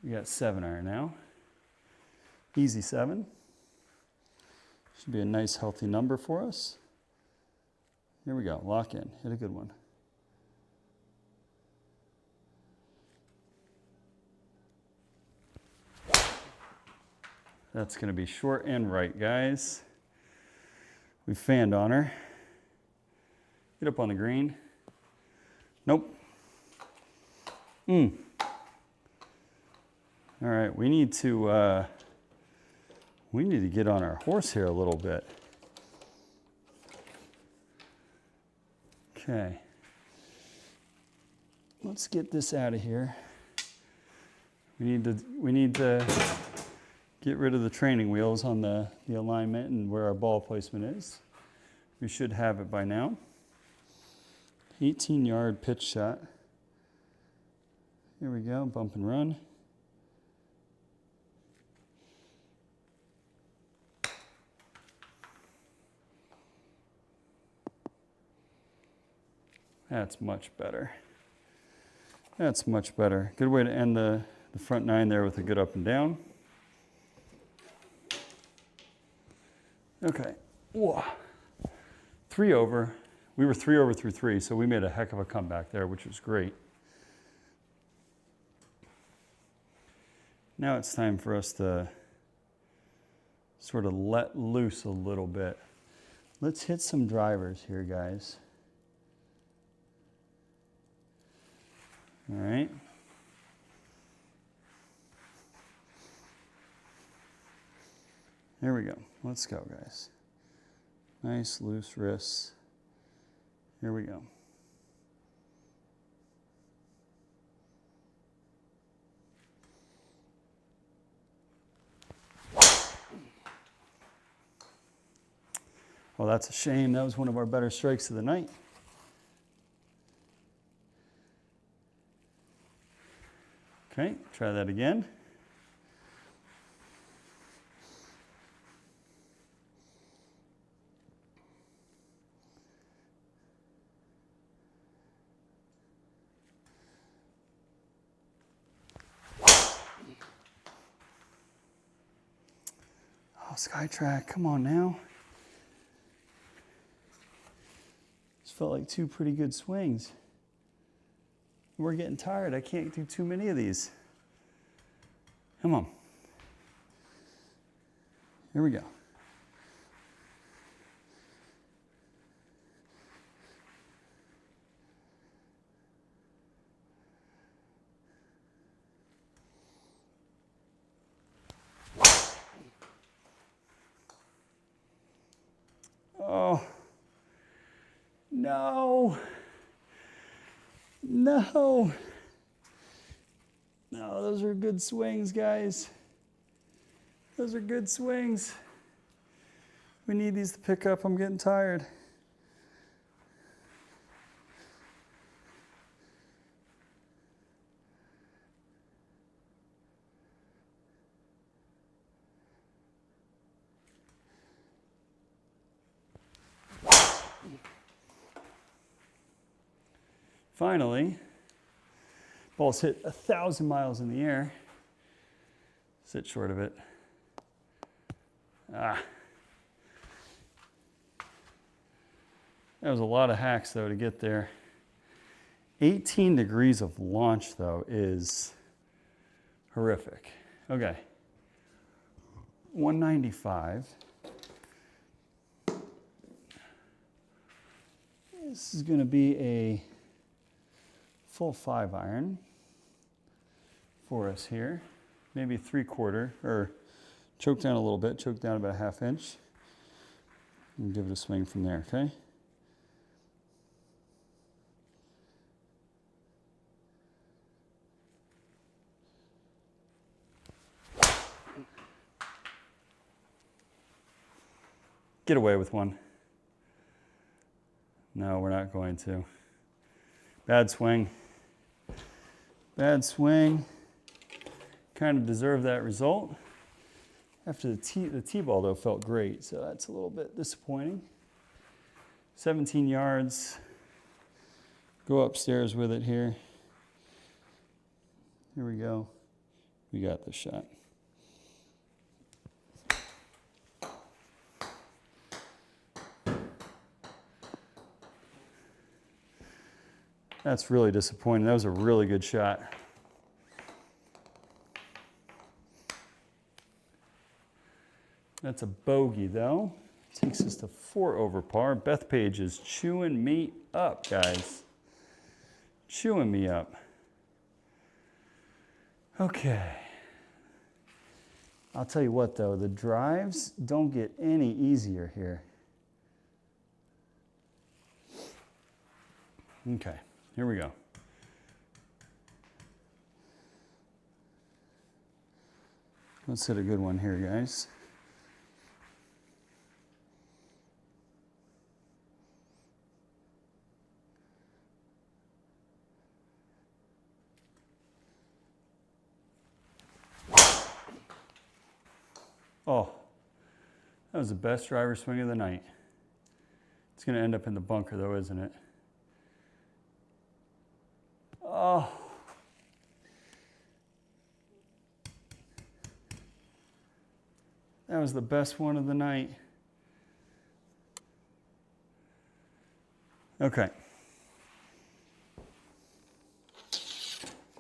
We got 7-iron now. Easy 7. Should be a nice healthy number for us. Here we go, lock in, hit a good one. That's gonna be short and right, guys. We fanned on her. Get up on the green. Nope. All right, we need to get on our horse here a little bit. Okay. Let's get this out of here. We need to get rid of the training wheels on the alignment and where our ball placement is. We should have it by now. 18-yard pitch shot. Here we go, bump and run. That's much better. That's much better. Good way to end the front 9 there with a good up and down. Okay. Whoa. 3 over. We were 3 over through 3, so we made a heck of a comeback there, which was great. Now it's time for us to sort of let loose a little bit. Let's hit some drivers here, guys. All right. Here we go. Let's go, guys. Nice loose wrists. Here we go. Well, that's a shame. That was one of our better strikes of the night. Okay, try that again. Oh, Skytrak, come on now. This felt like 2 pretty good swings. We're getting tired. I can't do too many of these. Come on. Here we go. Oh, no. No. No, those are good swings, guys. Those are good swings. We need these to pick up. I'm getting tired. Finally, ball's hit 1,000 miles in the air. Sit short of it. Ah. That was a lot of hacks, though, to get there. 18 degrees of launch, though, is horrific. Okay. 195. This is going to be a full 5-iron for us here. Maybe 3/4, or choke down a little bit, choke down about a 1/2 inch. And give it a swing from there, okay? get away with one. No, we're not going to. Bad swing. Bad swing. Kind of deserved that result. After the tee ball though felt great, so that's a little bit disappointing. 17 yards. Go upstairs with it here. Here we go. We got this shot. That's really disappointing. That was a really good shot. That's a bogey though. Takes us to 4 over par. Bethpage is chewing me up, guys. Chewing me up. Okay. I'll tell you what though, the drives don't get any easier here. Okay, here we go. Let's hit a good one here, guys. Oh, that was the best driver swing of the night. It's going to end up in the bunker though, isn't it? Oh. That was the best one of the night. Okay.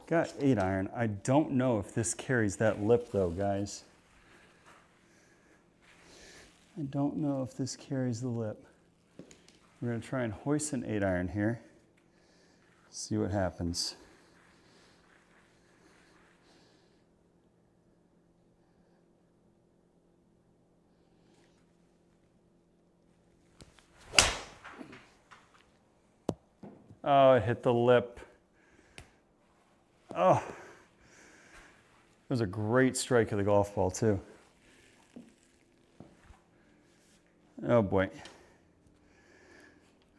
Got 8 iron. I don't know if this carries that lip though, guys. I don't know if this carries the lip. We're going to try and hoist an 8 iron here. See what happens. Oh, it hit the lip. Oh, it was a great strike of the golf ball too. Oh boy.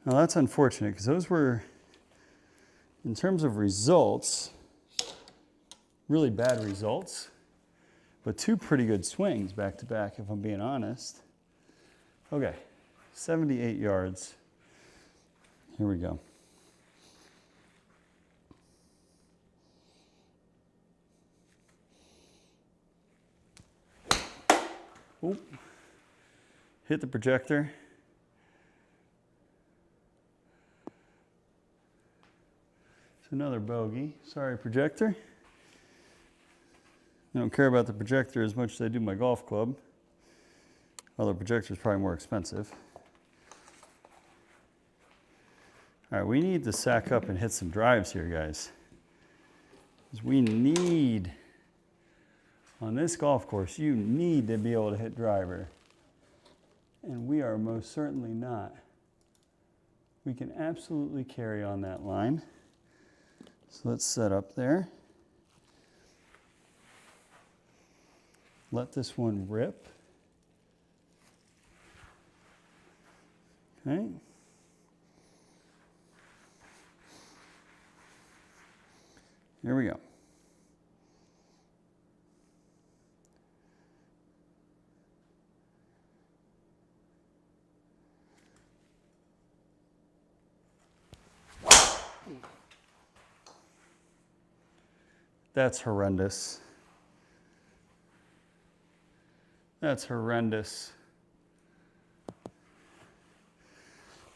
Now that's unfortunate because those were, in terms of results, really bad results, but 2 pretty good swings back to back if I'm being honest. Okay, 78 yards. Here we go. Oop. Hit the projector. It's another bogey. Sorry, projector. I don't care about the projector as much as I do my golf club. Although the projector is probably more expensive. All right, we need to sack up and hit some drives here, guys. Because we need, on this golf course, you need to be able to hit driver. And we are most certainly not. We can absolutely carry on that line. So let's set up there. Let this one rip. Okay. Here we go. That's horrendous. That's horrendous.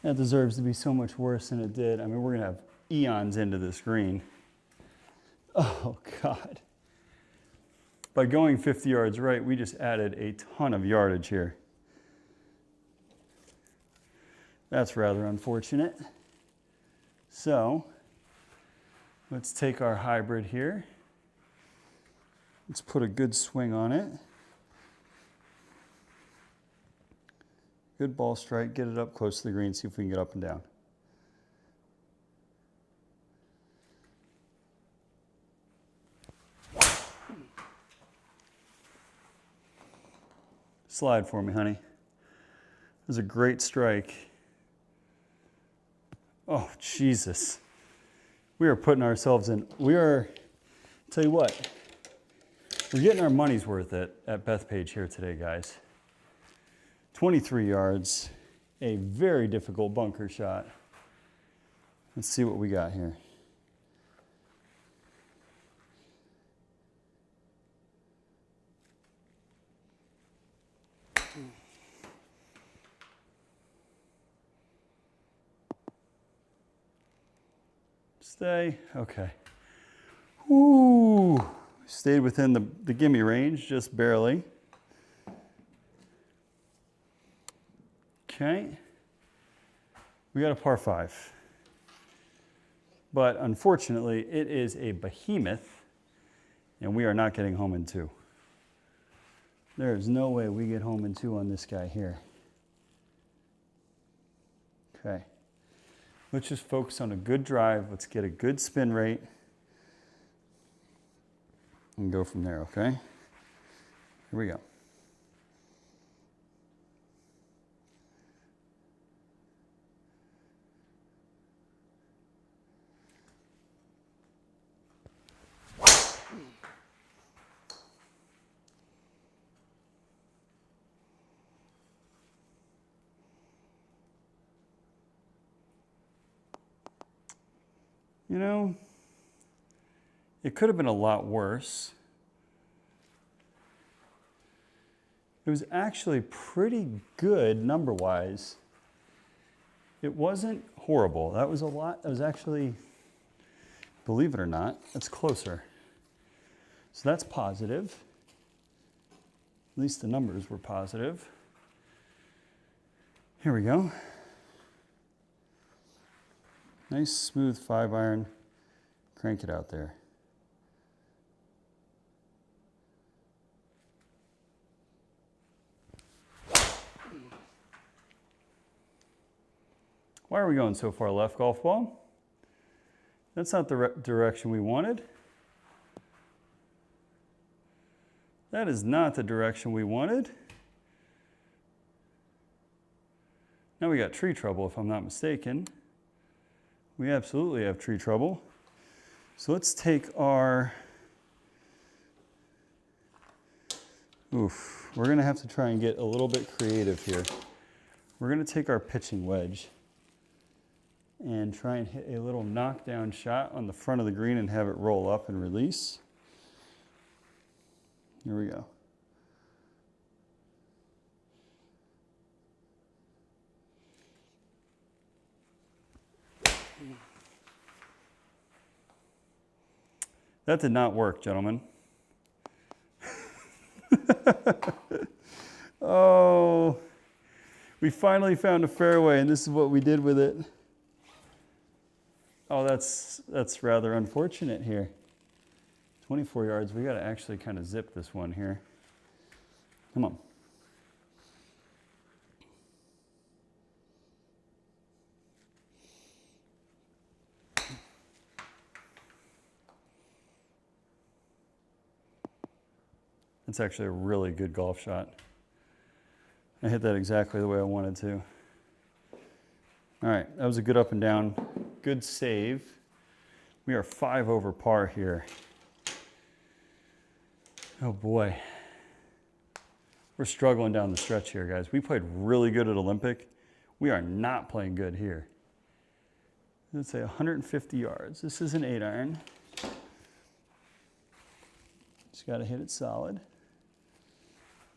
That deserves to be so much worse than it did. I mean, we're going to have eons into this green. Oh, God. By going 50 yards right, we just added a ton of yardage here. That's rather unfortunate. So, let's take our hybrid here. Let's put a good swing on it. Good ball strike, get it up close to the green, see if we can get up and down. Slide for me, honey. was a great strike. Oh, Jesus. We are putting ourselves in. Tell you what, we're getting our money's worth at Bethpage here today, guys. 23 yards, a very difficult bunker shot. Let's see what we got here. Stay, okay. Ooh, stayed within the gimme range, just barely. Okay, we got a par 5. But unfortunately, it is a behemoth, and we are not getting home in 2. There is no way we get home in 2 on this guy here. Okay, let's just focus on a good drive. Let's get a good spin rate and go from there, okay? Here we go. You know, it could have been a lot worse. It was actually pretty good number-wise. It wasn't horrible. That was a lot. That was actually, believe it or not, that's closer. So that's positive. At least the numbers were positive. Here we go. Nice smooth 5-iron. Crank it out there. Why are we going so far left, golf ball? That's not the direction we wanted. That is not the direction we wanted. Now we got tree trouble, if I'm not mistaken. We absolutely have tree trouble. So let's take our, we're gonna have to try and get a little bit creative here. We're gonna take our pitching wedge and try and hit a little knockdown shot on the front of the green and have it roll up and release. Here we go. That did not work, gentlemen. Oh, we finally found a fairway, and this is what we did with it. Oh, that's rather unfortunate here. 24 yards. We got to actually kind of zip this one here. Come on. That's actually a really good golf shot. I hit that exactly the way I wanted to. All right, that was a good up and down. Good save. We are 5 over par here. Oh boy. We're struggling down the stretch here, guys. We played really good at Olympic. We are not playing good here. Let's say 150 yards. This is an 8-iron. Just got to hit it solid.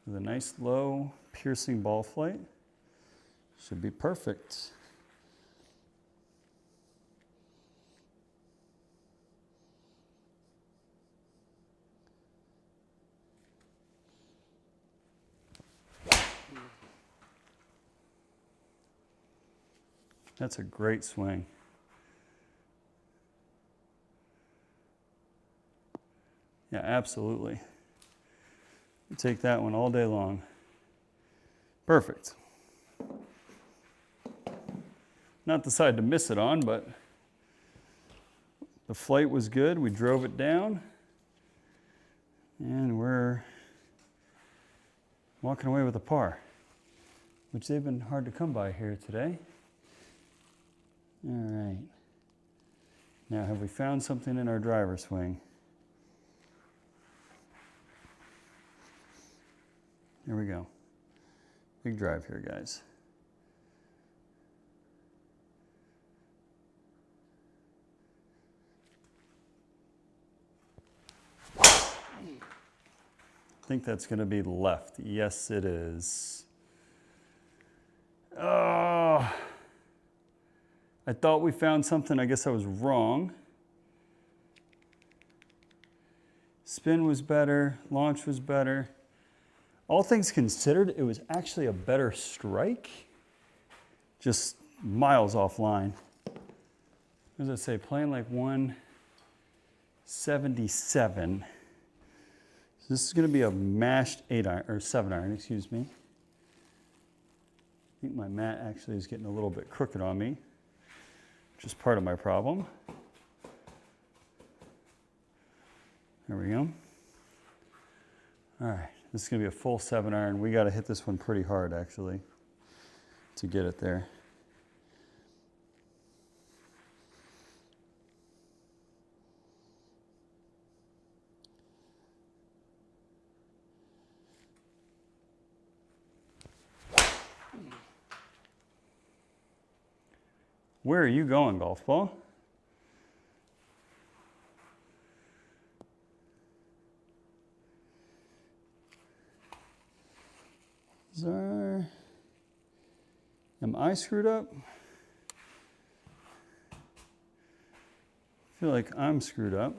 With a nice low piercing ball flight. Should be perfect. That's a great swing. Yeah, absolutely. You take that one all day long. Perfect. Not the side to miss it on, but the flight was good. We drove it down. And we're walking away with a par. which they've been hard to come by here today. All right. Now, have we found something in our driver swing? There we go. Big drive here, guys. I think that's going to be left. Yes, it is. Oh, I thought we found something. I guess I was wrong. Spin was better. Launch was better. All things considered, it was actually a better strike. Just miles offline. As I say, playing like 177. So this is going to be a mashed 8-iron, or 7-iron, excuse me. I think my mat actually is getting a little bit crooked on me, which is part of my problem. There we go. All right, this is going to be a full 7-iron. We got to hit this one pretty hard, actually, to get it there. Where are you going, golf ball? Am I screwed up? I feel like I'm screwed up.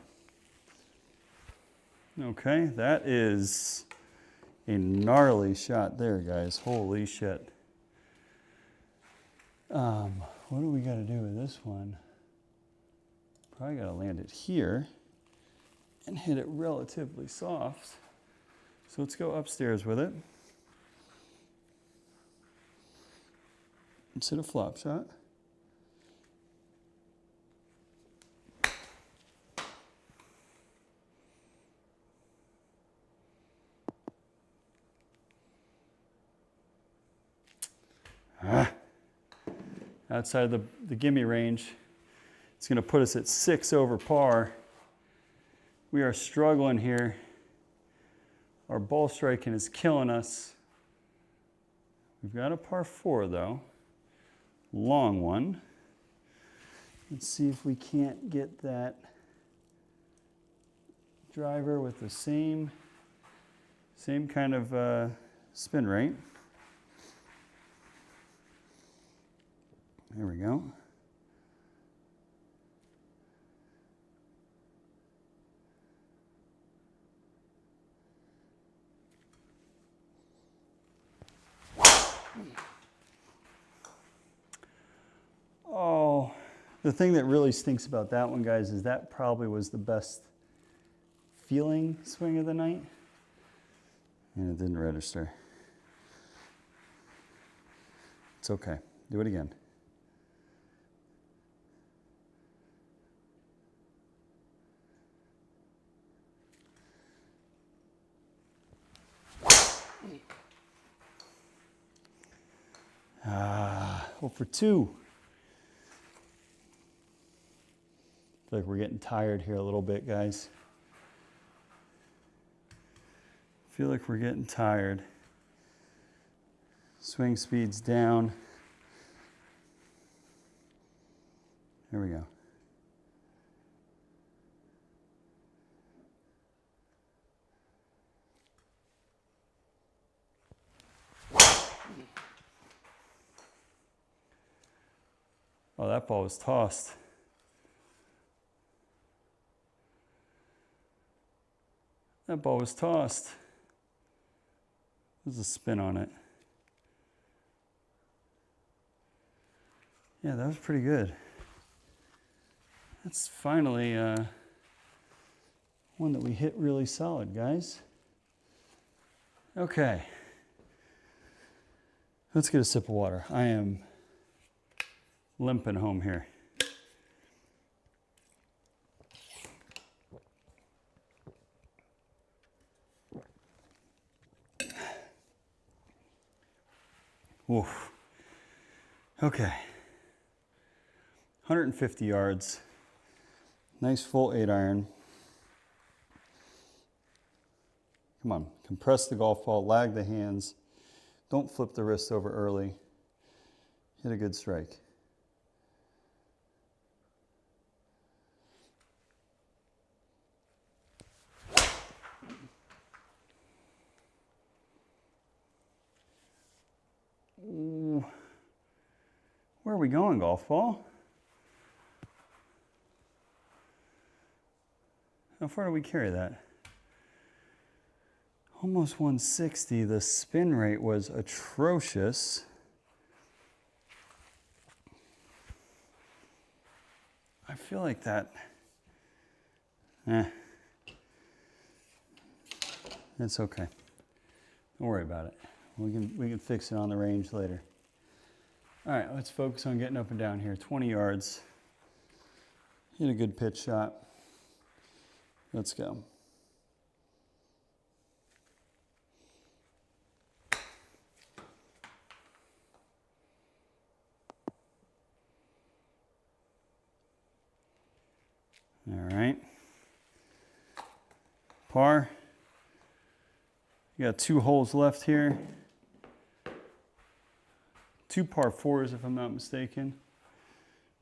Okay, that is a gnarly shot there, guys. Holy shit. What do we got to do with this one? Probably got to land it here and hit it relatively soft. So let's go upstairs with it. Let's hit a flop shot. Outside of the gimme range. It's going to put us at 6 over par. We are struggling here. Our ball striking is killing us. We've got a par 4 though. Long one. Let's see if we can't get that driver with the same kind of spin rate. There we go. Oh, the thing that really stinks about that one, guys, is that probably was the best feeling swing of the night. And it didn't register. It's okay. Do it again. Well, for 2. I feel like we're getting tired here a little bit, guys. I feel like we're getting tired. Swing speed's down. Here we go. Oh, that ball was tossed. That ball was tossed. There's a spin on it. Yeah, that was pretty good. That's finally one that we hit really solid, guys. Okay. Let's get a sip of water. I am limping home here. Oof. Okay. 150 yards. Nice full 8-iron. Come on, compress the golf ball, lag the hands. Don't flip the wrist over early. Hit a good strike. Ooh. Where are we going, golf ball? How far do we carry that? Almost 160. The spin rate was atrocious. I feel like that. It's okay. Don't worry about it. We can fix it on the range later. All right, let's focus on getting up and down here. 20 yards. Hit a good pitch shot. Let's go. All right. Par. You got 2 holes left here. 2 par 4s if I'm not mistaken.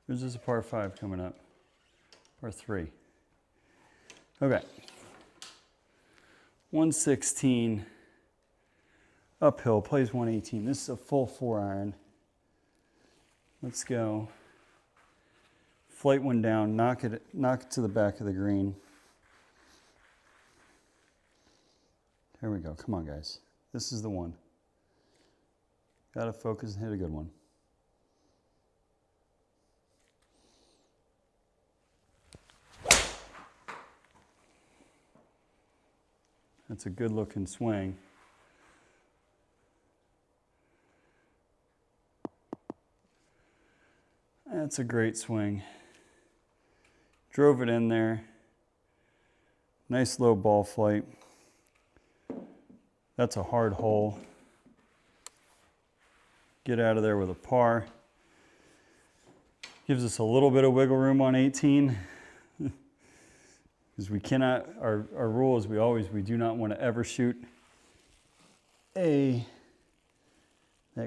There's just a par 5 coming up. Par 3. Okay. 116. Uphill, plays 118. This is a full 4-iron. Let's go. Flight one down, knock it to the back of the green. Here we go. Come on, guys. This is the one. Got to focus and hit a good one. That's a good looking swing. That's a great swing. Drove it in there. Nice low ball flight. That's a hard hole. Get out of there with a par. Gives us a little bit of wiggle room on 18. Because we cannot, our rule is we do not want to ever shoot that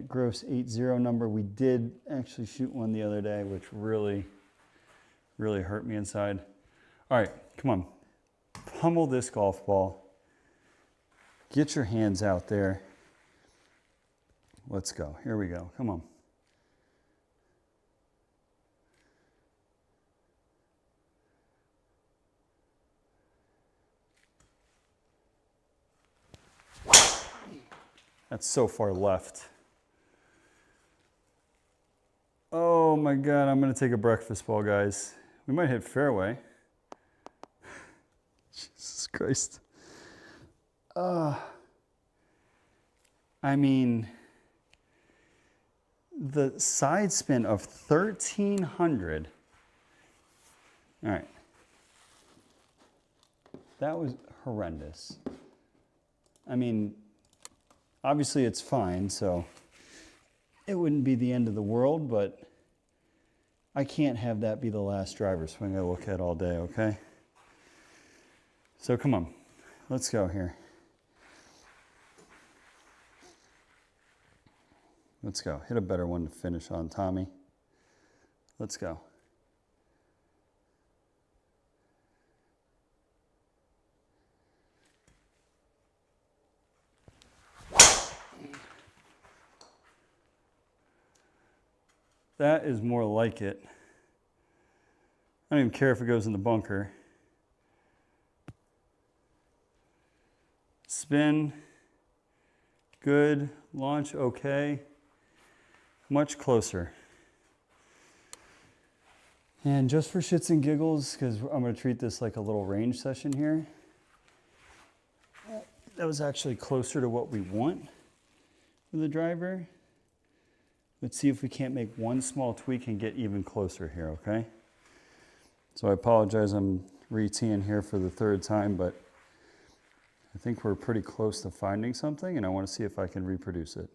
gross 8-0 number. We did actually shoot one the other day, which really hurt me inside. All right, come on. Pummel this golf ball. Get your hands out there. Let's go. Here we go. Come on. That's so far left. Oh my God, I'm gonna take a breakfast ball, guys. We might hit fairway. Jesus Christ. I mean, the side spin of 1,300. All right. That was horrendous. I mean, obviously it's fine, so it wouldn't be the end of the world, but I can't have that be the last driver swing I look at all day, okay? So come on, let's go here. Let's go. Hit a better one to finish on, Tommy. Let's go. That is more like it. I don't even care if it goes in the bunker. Spin, good. Launch, okay. Much closer. And just for shits and giggles, because I'm going to treat this like a little range session here, that was actually closer to what we want with the driver. Let's see if we can't make one small tweak and get even closer here, okay? So I apologize, I'm re-teeing here for the 3rd time, but I think we're pretty close to finding something, and I want to see if I can reproduce it.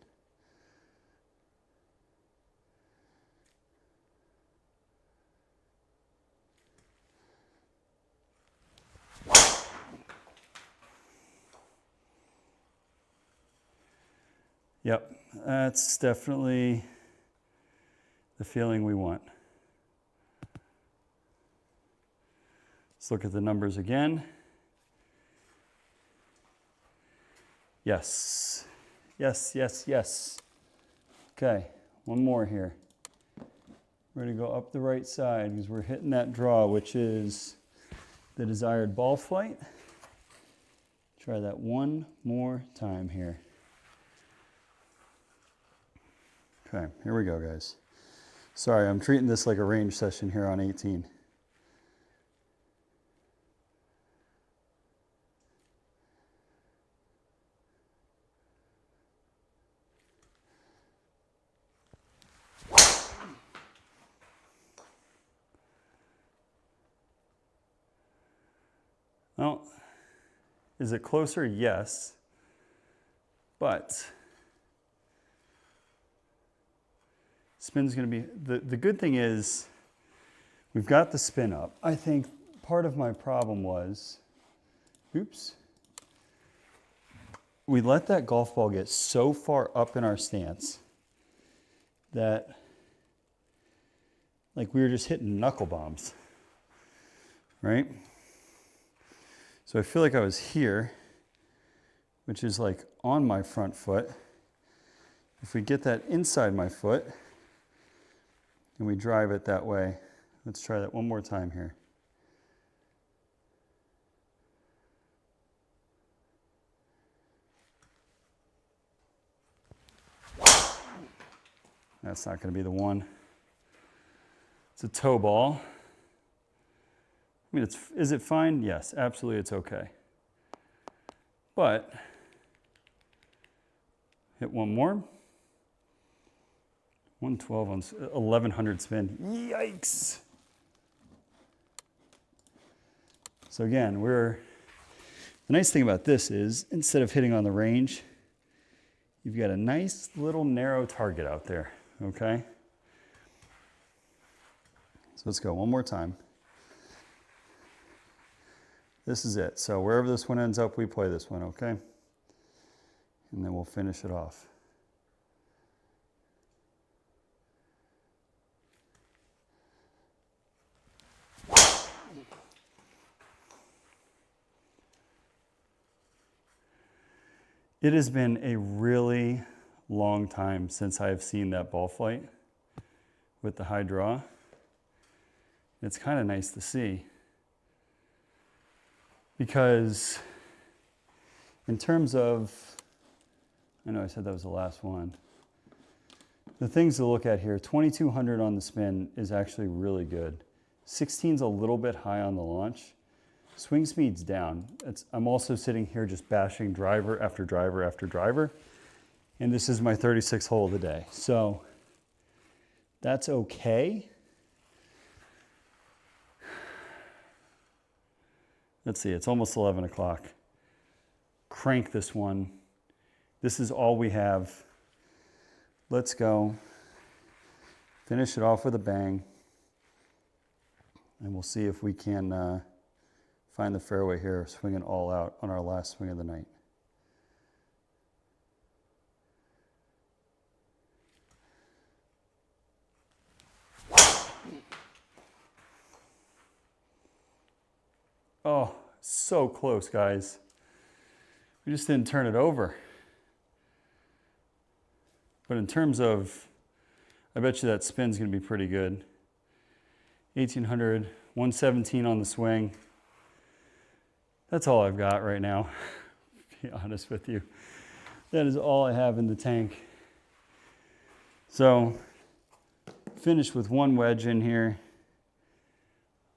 Yep, that's definitely the feeling we want. Let's look at the numbers again. Yes, yes, yes, yes. Okay, one more here. We're gonna go up the right side because we're hitting that draw, which is the desired ball flight. Try that one more time here. Okay, here we go, guys. Sorry, I'm treating this like a range session here on 18. Well, is it closer? Yes. But spin's going to be, the good thing is we've got the spin up. I think part of my problem was, oops, we let that golf ball get so far up in our stance that like we were just hitting knuckle bombs, right? So I feel like I was here, which is like on my front foot. If we get that inside my foot and we drive it that way, let's try that one more time here. That's not going to be the one. It's a toe ball. I mean, is it fine? Yes, absolutely, it's okay. But hit one more. 112 on 1100 spin. Yikes! So again, the nice thing about this is instead of hitting on the range, you've got a nice little narrow target out there, okay? So let's go one more time. This is it. So wherever this one ends up, we play this one, okay? And then we'll finish it off. It has been a really long time since I have seen that ball flight with the high draw. It's kind of nice to see. Because in terms of, I know I said that was the last one. The things to look at here, 2200 on the spin is actually really good. 16's a little bit high on the launch. Swing speed's down. I'm also sitting here just bashing driver after driver after driver. And this is my 36th hole of the day. So that's okay. Let's see, it's almost 11 o'clock. Crank this one. This is all we have. Let's go. Finish it off with a bang. And we'll see if we can find the fairway here, swing it all out on our last swing of the night. Oh, so close, guys. We just didn't turn it over. But in terms of, I bet you that spin's gonna be pretty good. 1800, 117 on the swing. That's all I've got right now, to be honest with you. That is all I have in the tank. So, finish with one wedge in here.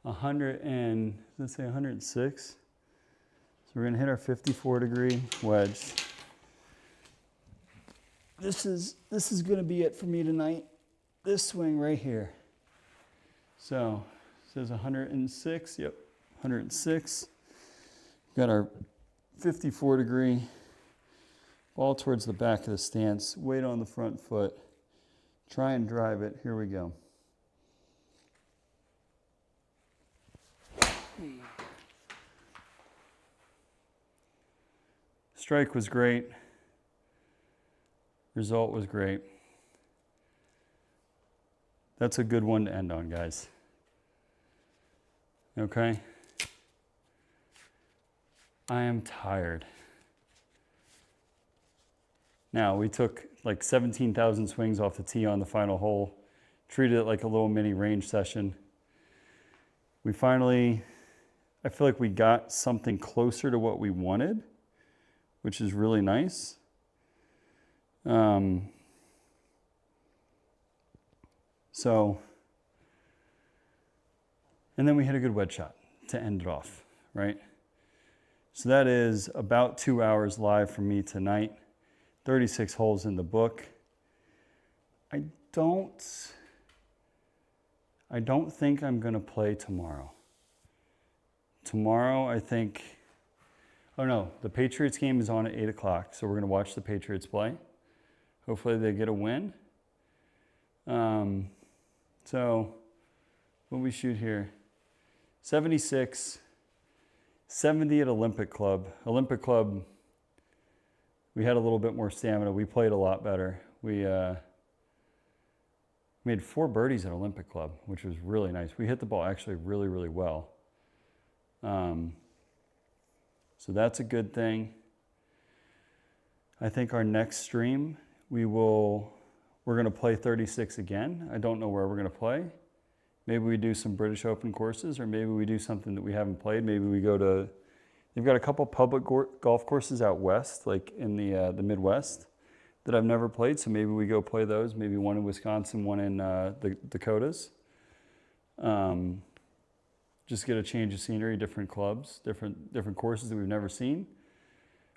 106. So we're gonna hit our 54-degree wedge. This is gonna be it for me tonight. This swing right here. So it says 106. Yep, 106. Got our 54-degree ball towards the back of the stance. Weight on the front foot. Try and drive it. Here we go. Strike was great. Result was great. That's a good one to end on, guys. Okay? I am tired. Now, we took like 17,000 swings off the tee on the final hole, treated it like a little mini range session. We finally, I feel like we got something closer to what we wanted, which is really nice. And then we hit a good wedge shot to end it off, right? So that is about 2 hours live for me tonight. 36 holes in the book. I don't think I'm gonna play tomorrow. Tomorrow, I think, oh no, the Patriots game is on at 8 o'clock, so we're gonna watch the Patriots play. Hopefully they get a win. So what we shoot here, 76, 70 at Olympic Club. Olympic Club, we had a little bit more stamina. We played a lot better. We made 4 birdies at Olympic Club, which was really nice. We hit the ball actually really, really well. So that's a good thing. I think our next stream, we're gonna play 36 again. I don't know where we're gonna play. Maybe we do some British Open courses, or maybe we do something that we haven't played. Maybe we go to, they've got a couple public golf courses out west, like in the Midwest, that I've never played. So maybe we go play those. Maybe one in Wisconsin, one in the Dakotas. Just get a change of scenery, different clubs, different courses that we've never seen.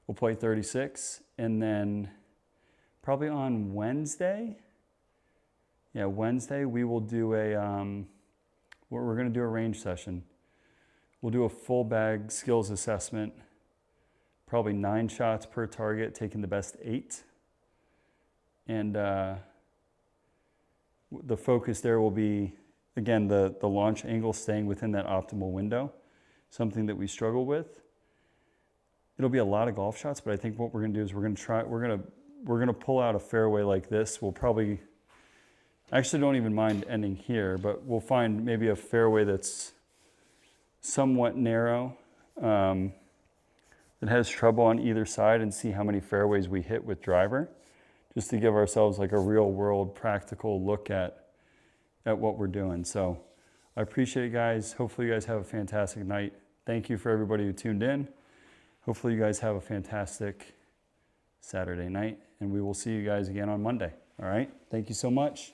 We'll play 36, and then probably on Wednesday, Wednesday we will do we're going to do a range session. We'll do a full bag skills assessment, probably 9 shots per target, taking the best 8. And the focus there will be, again, the launch angle staying within that optimal window, something that we struggle with. It'll be a lot of golf shots, but I think what we're going to do is we're going to pull out a fairway like this. We'll probably, I actually don't even mind ending here, but we'll find maybe a fairway that's somewhat narrow, that has trouble on either side, and see how many fairways we hit with driver, just to give ourselves like a real world practical look at what we're doing. So I appreciate it, guys. Hopefully you guys have a fantastic night. Thank you for everybody who tuned in. Hopefully you guys have a fantastic Saturday night, and we will see you guys again on Monday. All right. Thank you so much.